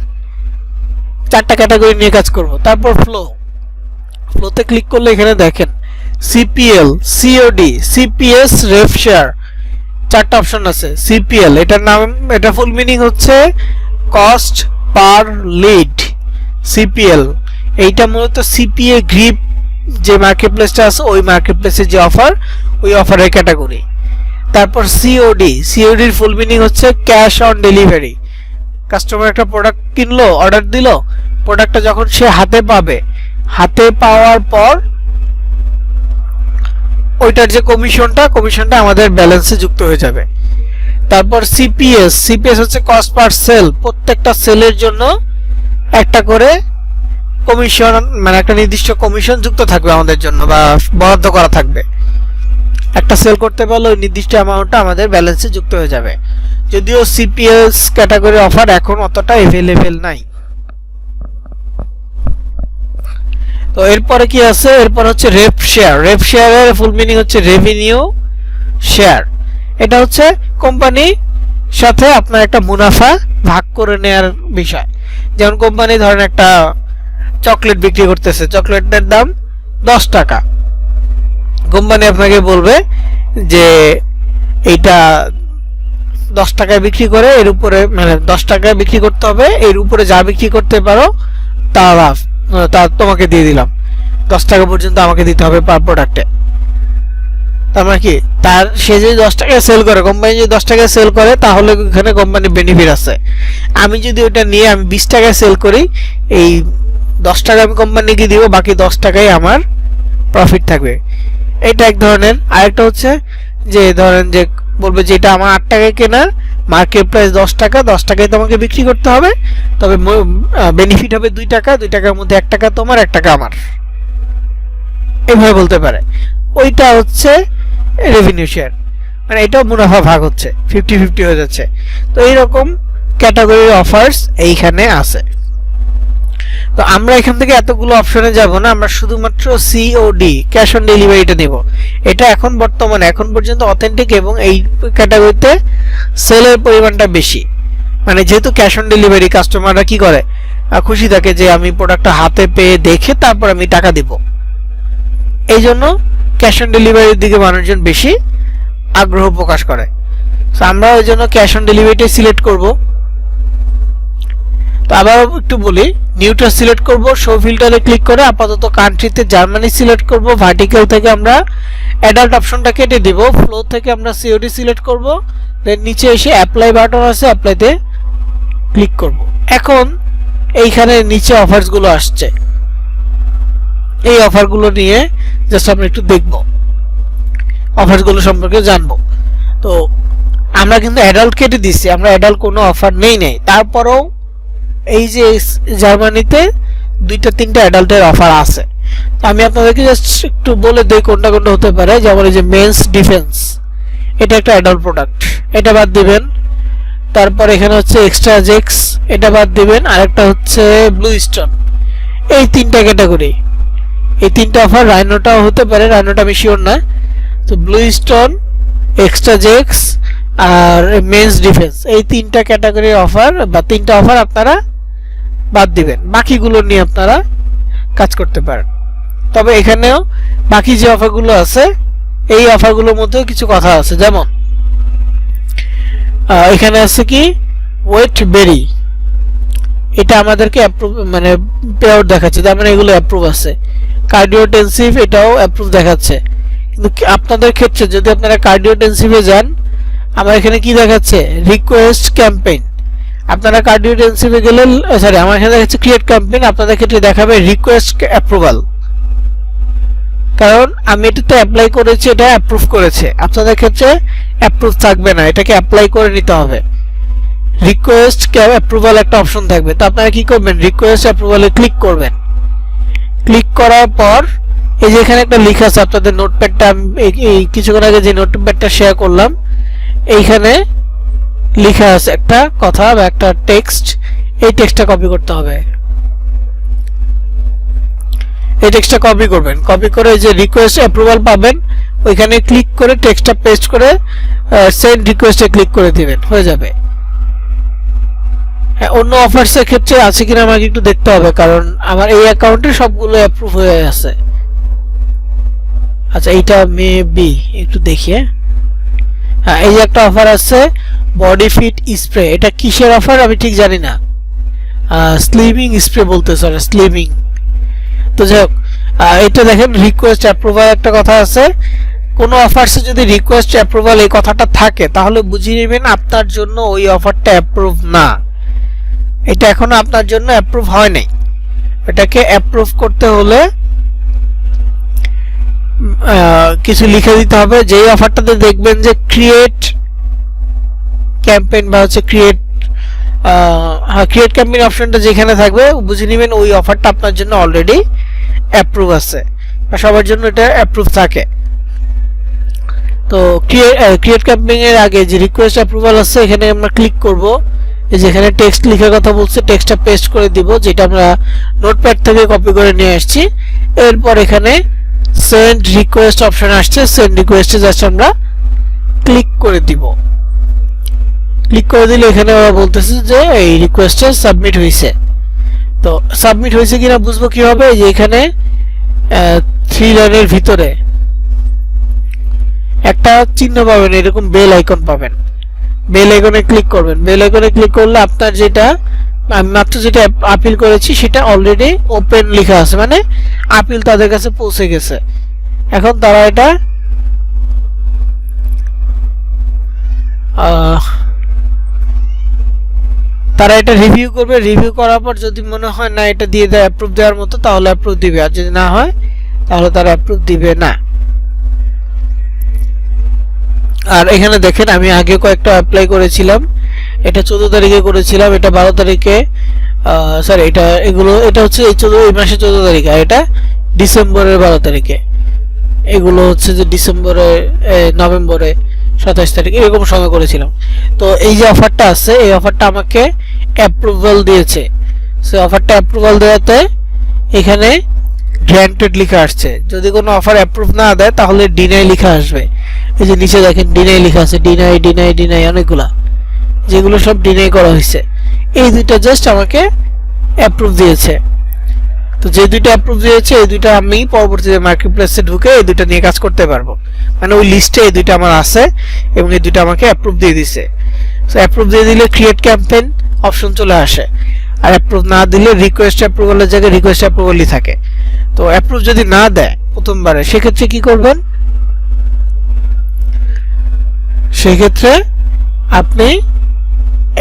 4টা ক্যাটাগরি নিয়ে কাজ করব। তারপর ফ্লোতে ক্লিক করলে এখানে দেখেন CPL, COD, CPS, রেফ শেয়ার, 4টা অপশন আছে। CPL এটার নাম, এটা ফুল মিনিং হচ্ছে কস্ট পার লিড। CPL এইটা মূলত CPA গ্রিপ যে মার্কেট প্লেসটা আছে, ওই মার্কেট প্লেসের যে অফার, ওই অফারের ক্যাটাগরি। তারপর COD এর ফুল মিনিং হচ্ছে ক্যাশ অন ডেলিভারি। কাস্টমার একটা প্রোডাক্ট কিনলো, অর্ডার দিল, প্রোডাক্টটা যখন সে হাতে পাবে, হাতে পাওয়ার পর ওইটার যে কমিশনটা আমাদের ব্যালেন্সে যুক্ত হয়ে যাবে। তারপর CPS হচ্ছে কস্ট পার সেল, প্রত্যেকটা সেলের জন্য একটা করে কমিশন, মানে একটা নির্দিষ্ট কমিশন যুক্ত থাকবে আমাদের জন্য, বা বরাদ্দ করা থাকবে। একটা সেল করতে পারলে ওই নির্দিষ্ট অ্যামাউন্টটা আমাদের ব্যালেন্সে যুক্ত হয়ে যাবে। যদিও CPS ক্যাটাগরি অফার এখন অতটা এভেলেবেল নাই। তো এরপরে কি আছে, এরপর হচ্ছে রেফ শেয়ারের ফুল মিনিং হচ্ছে রেভিনিউ শেয়ার। এটা হচ্ছে কোম্পানির সাথে আপনার একটা মুনাফা ভাগ করে নেওয়ার বিষয়। যেমন কোম্পানি ধরেন একটা চকলেট বিক্রি করতেছে, চকলেটের দাম 10 টাকা, কোম্পানি আপনাকে বলবে যে এইটা 10 টাকায় বিক্রি করে, এর উপরে মানে 10 টাকায় বিক্রি করতে হবে, এর উপরে যা বিক্রি করতে পারো তা তোমাকে দিয়ে দিলাম, 10 টাকা পর্যন্ত আমাকে দিতে হবে পার প্রোডাক্টে। তার মানে কি, তার সে যদি 10 টাকায় সেল করে, কোম্পানি যদি 10 টাকায় সেল করে, তাহলে এখানে কোম্পানির বেনিফিট আছে। আমি যদি ওটা নিয়ে আমি 20 টাকায় সেল করি, এই 10 টাকা আমি কোম্পানিকে দিব, বাকি 10 টাকাই আমার প্রফিট থাকবে। এটা এক ধরনের। আরেকটা হচ্ছে যে ধরেন যে বলবে যে এটা আমার 8 টাকায় কেনা, মার্কেট প্রাইস 10 টাকা, 10 টাকায় তোমাকে বিক্রি করতে হবে, তবে বেনিফিট হবে 2 টাকা, 2 টাকার মধ্যে 1 টাকা তোমার, 1 টাকা আমার, এভাবে বলতে পারে। ওইটা হচ্ছে রেভিনিউ শেয়ার, মানে এটাও মুনাফা ভাগ হচ্ছে, 50-50 হয়ে যাচ্ছে। তো এইরকম ক্যাটাগরির অফার্স এইখানে আছে। তো আমরা এখান থেকে এতগুলো অপশনে যাব না, আমরা শুধুমাত্র COD, ক্যাশ অন ডেলিভারিটা নেব। এটা এখন বর্তমানে এখন পর্যন্ত অথেন্টিক, এবং এই ক্যাটাগরিতে সেলের পরিমাণটা বেশি। মানে যেহেতু ক্যাশ অন ডেলিভারি, কাস্টমাররা কি করে, খুশি থাকে যে আমি প্রোডাক্টটা হাতে পেয়ে দেখে তারপর আমি টাকা দিব, এই জন্য ক্যাশ অন ডেলিভারির দিকে মানুষজন বেশি আগ্রহ প্রকাশ করে। তো আমরা ওই জন্য ক্যাশ অন ডেলিভারিটা সিলেক্ট করব। তো আবার একটু বলি, নিউটা সিলেক্ট করব, শো ফিল্টারে ক্লিক করে আপাতত কান্ট্রিতে জার্মানি সিলেক্ট করব। ভার্টিক্যাল থেকে আমরা অ্যাডাল্ট অপশনটা কেটে দিব। ফ্লো থেকে আমরা COD সিলেক্ট করব, দেন নিচে এসে অ্যাপ্লাই বাটন আছে, অ্যাপ্লাইতে ক্লিক করব। এখন এইখানে নিচে অফারসগুলো আসছে, এই অফারগুলো নিয়ে জাস্ট আমরা একটু দেখব, অফারগুলো সম্পর্কে জানবো। তো আমরা কিন্তু অ্যাডাল্ট কেটে দিচ্ছি, আমরা অ্যাডাল্ট কোনো অফার নেই। তারপরেও এই যে জার্মানিতে 2-3টা অ্যাডাল্টের অফার আছে। আমি আপনাদেরকে জাস্ট একটু বলে দিই কোনটা হতে পারে। যেমন এই যে মেন্স ডিফেন্স, এটা একটা অ্যাডাল্ট প্রোডাক্ট, এটা বাদ দিবেন। তারপর এখানে হচ্ছে এক্সট্রা জেক্স, এটা বাদ দিবেন। আরেকটা হচ্ছে ব্লু স্টোন। এই 3টা ক্যাটাগরি, এই 3টা অফার। রাইনোটাও হতে পারে, রাইনোটা আমি শিওর না। তো ব্লু স্টোন, এক্সট্রা জেক্স আর মেন্স ডিফেন্স, এই 3টা ক্যাটাগরির অফার বা 3টা অফার আপনারা বাদ দিবেন, বাকিগুলো নিয়ে আপনারা কাজ করতে পারেন। তবে এখানেও বাকি যে অফারগুলো আছে এই অফারগুলোর মধ্যে কিছু কথা আছে, যেমন এখানে আছে কি ওয়েট বেরি, এটা আমাদেরকে অ্যাপ্রুভ মানে পে আউট দেখাচ্ছে, তার মানে এগুলো অ্যাপ্রুভ আছে। কার্ডিওটেনসিভ এটাও অ্যাপ্রুভ দেখাচ্ছে, কিন্তু আপনাদের ক্ষেত্রে যদি আপনারা কার্ডিওটেনসিভে যান, আমার এখানে কি দেখাচ্ছে রিকোয়েস্ট ক্যাম্পেইন। আপনারা কার্ডিওটেনসিভে গেলে সরি আমার এখানে দেখাচ্ছে ক্রিয়েট ক্যাম্পেইন, আপনাদের ক্ষেত্রে দেখাবে রিকোয়েস্ট অ্যাপ্রুভাল, কারণ আমি এটাতে অ্যাপ্লাই করেছি, এটা অ্যাপ্রুভ করেছে। আপনাদের ক্ষেত্রে অ্যাপ্রুভ থাকবে না, এটাকে অ্যাপ্লাই করে নিতে হবে। রিকোয়েস্ট অ্যাপ্রুভাল একটা অপশন থাকবে, তো আপনারা কি করবেন রিকোয়েস্ট অ্যাপ্রুভালে ক্লিক করবেন। ক্লিক করার পর এই যে এখানে একটা লেখা আছে, আপনাদের নোটপ্যাডটা এই কিছুক্ষণ আগে যে নোটপ্যাডটা শেয়ার করলাম, এইখানে লেখা আছে একটা কথা বা একটা টেক্সট, এই টেক্সটটা কপি করতে হবে। এই টেক্সটটা কপি করবেন, কপি করে যে রিকোয়েস্ট অ্যাপ্রুভাল পাবেন ওইখানে ক্লিক করে টেক্সটটা পেস্ট করে সেন্ড রিকোয়েস্টে ক্লিক করে দিবেন, হয়ে যাবে। অন্য অফার্সের ক্ষেত্রে আছে কিনা আমাকে একটু দেখতে হবে, কারণ আমার এই অ্যাকাউন্টে সবগুলো অ্যাপ্রুভ হয়ে আছে। আচ্ছা এইটা মেবি একটু দেখি। হ্যাঁ এই যে একটা অফার আছে বডি ফিট স্প্রে, এটা কিসের অফার আমি ঠিক জানি না, স্লিমিং স্প্রে বলতেছে, স্লিমিং। তো যাই হোক এটা দেখেন রিকোয়েস্ট অ্যাপ্রুভাল একটা কথা আছে। কোনো অফার্সে যদি রিকোয়েস্ট অ্যাপ্রুভাল এই কথাটা থাকে তাহলে বুঝিয়ে নেবেন আপনার জন্য ওই অফারটা অ্যাপ্রুভ না, এটা এখনো আপনার জন্য অ্যাপ্রুভ হয় নাই। এটাকে অ্যাপ্রুভ করতে হলে কিছু লিখে দিতে হবে। যেই অফারটাতে দেখবেন যে ক্রিয়েট ক্যাম্পেইন বা হচ্ছে ক্রিয়েট ক্যাম্পেইন অপশনটা যেখানে থাকবে বুঝে নেবেন ওই অফারটা আপনার জন্য অলরেডি অ্যাপ্রুভ আছে, বা সবার জন্য এটা অ্যাপ্রুভ থাকে। তো ক্রিয়েট ক্যাম্পেইন এর আগে যে রিকোয়েস্ট অ্যাপ্রুভাল আছে এখানে আমরা ক্লিক করব। এই যেখানে টেক্সট লেখার কথা বলছে টেক্সটটা পেস্ট করে দিব, যেটা আমরা নোটপ্যাড থেকে কপি করে নিয়ে আসছি। এরপর এখানে সেন্ড রিকোয়েস্ট অপশন আসছে, সেন্ড রিকোয়েস্টে জাস্ট আমরা ক্লিক করে দিব। ক্লিক করে দিলে এখানে ওরা বলতেছে যে এই রিকোয়েস্টটা সাবমিট হয়েছে। তো সাবমিট হয়েছে কিনা বুঝবো কিভাবে, যে এখানে 3 লাইনের ভিতরে একটা চিহ্ন পাবেন, এরকম বেল আইকন পাবেন, বেল আইকনে ক্লিক করবেন। বেল আইকনে ক্লিক করলে আপনার যেটা আমি মাত্র যেটা আপিল করেছি সেটা অলরেডি ওপেন লেখা আছে, মানে আপিল তাদের কাছে পৌঁছে গেছে। এখন তারা এটা রিভিউ করবে। রিভিউ করার পর যদি মনে হয় না এটা দিয়ে দেয় অ্যাপ্রুভ দেওয়ার মতো, তাহলে অ্যাপ্রুভ দিবে, আর যদি না হয় তাহলে তারা অ্যাপ্রুভ দিবে না। আর এখানে দেখেন আমি আগে কয়েকটা অ্যাপ্লাই করেছিলাম, এটা 14 তারিখে করেছিলাম, এটা 12 তারিখে সরি এটা হচ্ছে এই মাসে 14 তারিখ, আর এটা ডিসেম্বরের 12 তারিখে। এগুলো হচ্ছে যে নভেম্বরে 27 তারিখ এরকম সময় করেছিলাম। তো এই যে অফারটা আছে এই অফারটা আমাকে অ্যাপ্রুভাল দিয়েছে। সো অফারটা অ্যাপ্রুভাল দেওয়াতে এখানে গ্র্যান্টেড লেখা আসছে। যদি কোনো অফার অ্যাপ্রুভ না দেয় তাহলে ডিনাই লেখা আসবে। এই যে নিচে দেখেন ডিনাই লেখা আছে, ডিনাই অনেকগুলা, যেগুলো সব ডিনাই করা হয়েছে। এই দুইটা জাস্ট আমাকে অ্যাপ্রুভ দিয়েছে। তো যে দুইটা অ্যাপ্রুভ দিয়েছে এই দুইটা আমি পরবর্তীতে মার্কেটপ্লেসে ঢুকে এই দুইটা নিয়ে কাজ করতে পারবো, মানে ওই লিস্টে এই দুইটা আমার আছে এবং এই দুইটা আমাকে অ্যাপ্রুভ দিয়ে দিছে। সো অ্যাপ্রুভ দিয়ে দিলে ক্রিয়েট ক্যাম্পেইন অপশন চলে আসে, আর অ্যাপ্রুভ না দিলে রিকোয়েস্ট অ্যাপ্রুভালের জায়গায় রিকোয়েস্ট অ্যাপ্রুভালই থাকে। তো অ্যাপ্রুভ যদি না দেয় প্রথমবারে সেক্ষেত্রে কি করবেন, সেক্ষেত্রে আপনি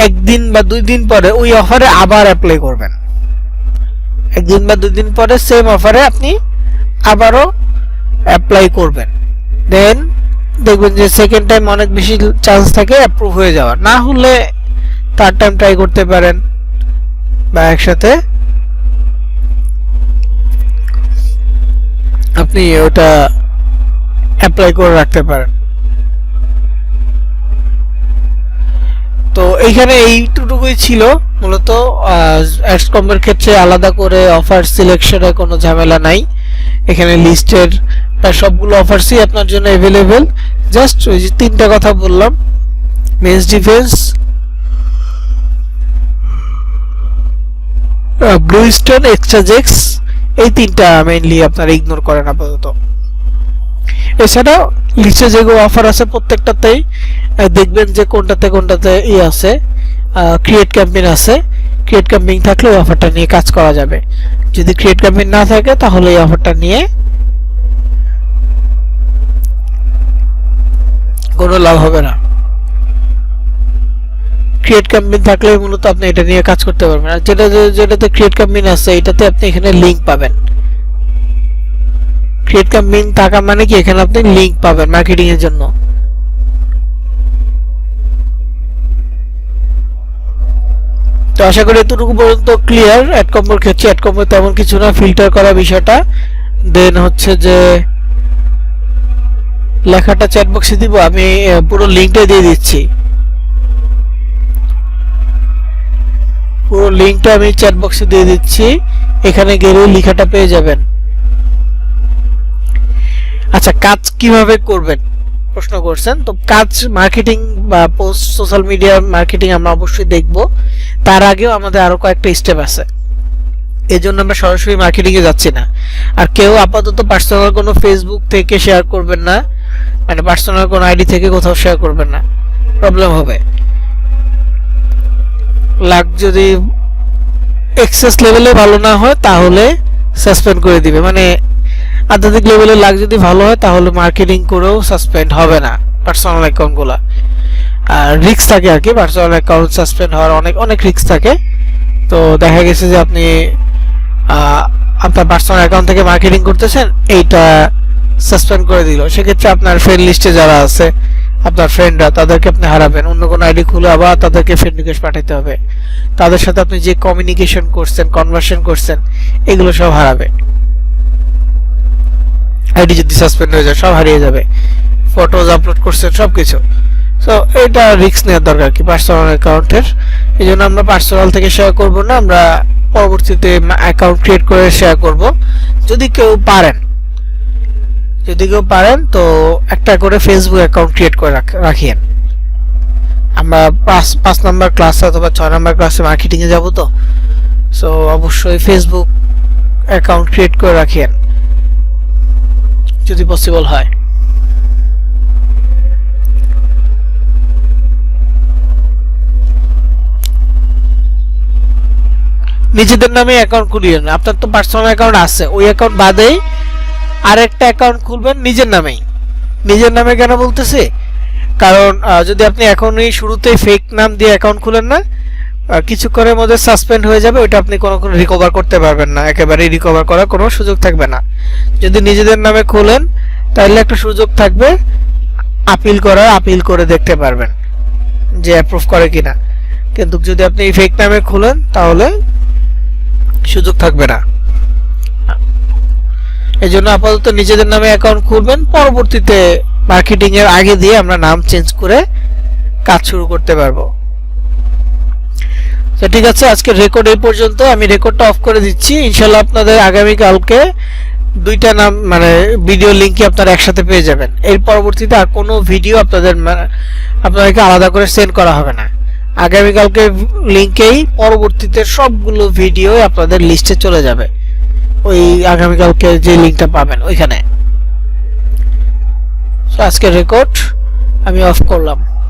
একদিন বা 2 দিন পরে ওই অফারে আবার অ্যাপ্লাই করবেন। একদিন বা 2 দিন পরে সেম অফারে আপনি আবারও অ্যাপ্লাই করবেন, দেন দেখবেন যে সেকেন্ড টাইম অনেক বেশি চান্স থাকে অ্যাপ্রুভ হয়ে যাওয়ার। না হলে থার্ড টাইম ট্রাই করতে পারেন, বা একসাথে আপনি ওটা অ্যাপ্লাই করে রাখতে পারেন। তো এইখানে এইটুকুই ছিল মূলত। অ্যাডসকমের ক্ষেত্রে আলাদা করে অফার সিলেকশনে কোনো ঝামেলা নাই, এখানে লিস্টের সবগুলো অফারসই আপনার জন্য অ্যাভেলেবেল। জাস্ট ওই যে 3টা কথা বললাম, মেন্স ডিফেন্স, ব্লু স্টোন, এক্সট্রাজেক্স, এই 3টা মেইনলি আপনারা ইগনোর করেন আপাতত। এছাড়াও লিস্টে যেগুলো অফার আছে প্রত্যেকটাতেই দেখবেন যে কোনটাতে আছে, ক্রিয়েট ক্যাম্পেইন আছে। ক্রিয়েট ক্যাম্পেইন থাকলে ওই অফারটা নিয়ে কাজ করা যাবে। যদি ক্রিয়েট ক্যাম্পেইন না থাকে তাহলে এই অফারটা নিয়ে কোনো লাভ হবে না। ক্রিয়েট ক্যাম্পেইন থাকলে মূলত আপনি এটা নিয়ে কাজ করতে পারবেন। আর যেটাতে ক্রিয়েট ক্যাম্পেইন আছে এটাতে আপনি এখানে লিংক পাবেন। ক্রিয়েট ক্যাম্পেইন থাকা মানে কি এখানে আপনি লিংক পাবেন মার্কেটিং এর জন্য। তো আশা করি এতটুকু পর্যন্ত ক্লিয়ার। অ্যাড কম্বোর ক্ষেত্রে অ্যাড কম্বো তেমন কিছু না, ফিল্টার করা বিষয়টা। দেন হচ্ছে যে লেখাটা চ্যাট বক্সে দিব, আমি পুরো লিংকটা দিয়ে দিচ্ছি। পুরো লিংকটা আমি চ্যাট বক্সে দিয়ে দিচ্ছি, এখানে গেলে লেখাটা পেয়ে যাবেন। আচ্ছা, কাজ কিভাবে করবেন প্রশ্ন করছেন। তো কাজ মার্কেটিং বা পোস্ট সোশ্যাল মিডিয়া মার্কেটিং আমরা অবশ্যই দেখব। তার আগেও আমাদের আরো কয়েকটা স্টেপ আছে, এই জন্য আমরা সরাসরি মার্কেটিং এ যাচ্ছি না। আর কেউ আপাতত পার্সোনাল কোনো ফেসবুক থেকে শেয়ার করবেন না, মানে পার্সোনাল কোনো আইডি থেকে কোথাও শেয়ার করবেন না, প্রবলেম হবে। লাগ যদি এক্সেস লেভেলে ভালো না হয় তাহলে সাসপেন্ড করে দিবে, মানে আধ্যাত্মিক লেভেলে লাগ যদি ভালো হয় তাহলে মার্কেটিং করেও সাসপেন্ড হবে না পার্সোনাল অ্যাকাউন্টগুলো। আর রিস্ক থাকে আর কি, পার্সোনাল অ্যাকাউন্ট সাসপেন্ড হওয়ার অনেক রিস্ক থাকে। তো দেখা গেছে যে আপনি আপনার পার্সোনাল অ্যাকাউন্ট থেকে মার্কেটিং করতেছেন, এইটা সাসপেন্ড করে দিল, সেক্ষেত্রে আপনার ফ্রেন্ড লিস্টে যারা আছে আপনার ফ্রেন্ডরা, তাদেরকে আপনি হারাবেন। অন্য কোনো আইডি খুলে আবার তাদেরকে ফ্রেন্ড রিকোয়েস্ট পাঠাতে হবে, তাদের সাথে আপনি যে কমিউনিকেশন করছেন, কনভারসেশন করছেন, এগুলো সব হারাবে। আইডি যদি সাসপেন্ড হয়ে যায় সব হারিয়ে যাবে, ফটোজ আপলোড করছেন সবকিছু। সো এটা রিস্ক নেওয়ার দরকার কি পার্সোনাল অ্যাকাউন্টের। এই জন্য আমরা পার্সোনাল থেকে শেয়ার করব না, আমরা পরবর্তীতে অ্যাকাউন্ট ক্রিয়েট করে শেয়ার করব। যদি কেউ পারেন তো একটা করে ফেসবুক অ্যাকাউন্ট ক্রিয়েট করে রাখিয়েন। আমরা 5 নাম্বার ক্লাস অথবা 6 নাম্বার ক্লাসে মার্কেটিং এ যাব, তো সো অবশ্যই ফেসবুক অ্যাকাউন্ট ক্রিয়েট করে রাখিয়েন যদি পসিবল হয়। নিজেদের নামে অ্যাকাউন্ট খুলিয়েন। আপনার তো পার্সোনাল অ্যাকাউন্ট আছে, ওই অ্যাকাউন্ট বাদেই আরেকটা অ্যাকাউন্ট খুলবেন নিজের নামেই। নিজের নামে কেন বলতেছি, কারণ যদি আপনি এখনই শুরুতেই ফেক নাম দিয়ে অ্যাকাউন্ট খুলেন না, কিছুক্ষণের মধ্যে সাসপেন্ড হয়ে যাবে, ওইটা আপনি কোনো রিকভার করতে পারবেন না, একেবারেই রিকভার করার কোনো সুযোগ থাকবে না। যদি নিজেদের নামে খোলেন তাহলে একটা সুযোগ থাকবে আপিল করে দেখতে পারবেন যে অ্যাপ্রুভ করে কিনা। কিন্তু যদি আপনি ফেক নামে খুলেন তাহলে সুযোগ থাকবে না। এই জন্য আপাতত নিজেদের নামে অ্যাকাউন্ট খুলবেন, পরবর্তীতে মার্কেটিং এর আগে দিয়ে আমরা নাম চেঞ্জ করে কাজ শুরু করতে পারবো। তো ঠিক আছে, আজকে রেকর্ড এই পর্যন্ত। আমি রেকর্ডটা অফ করে দিচ্ছি। ইনশাআল্লাহ আপনাদের আগামী কালকে দুইটা নাম মানে ভিডিও লিংকই আপনারা একসাথে পেয়ে যাবেন। এর পরবর্তীতে আর কোনো ভিডিও আপনাদেরকে আলাদা করে সেন্ড করা হবে না। আগামী কালকে লিংকেই পরবর্তীতে সবগুলো ভিডিও আপনাদের লিস্টে চলে যাবে, ওই আগামী কালকে যে লিংকটা পাবেন ওইখানে। আজকে রেকর্ড আমি অফ করলাম।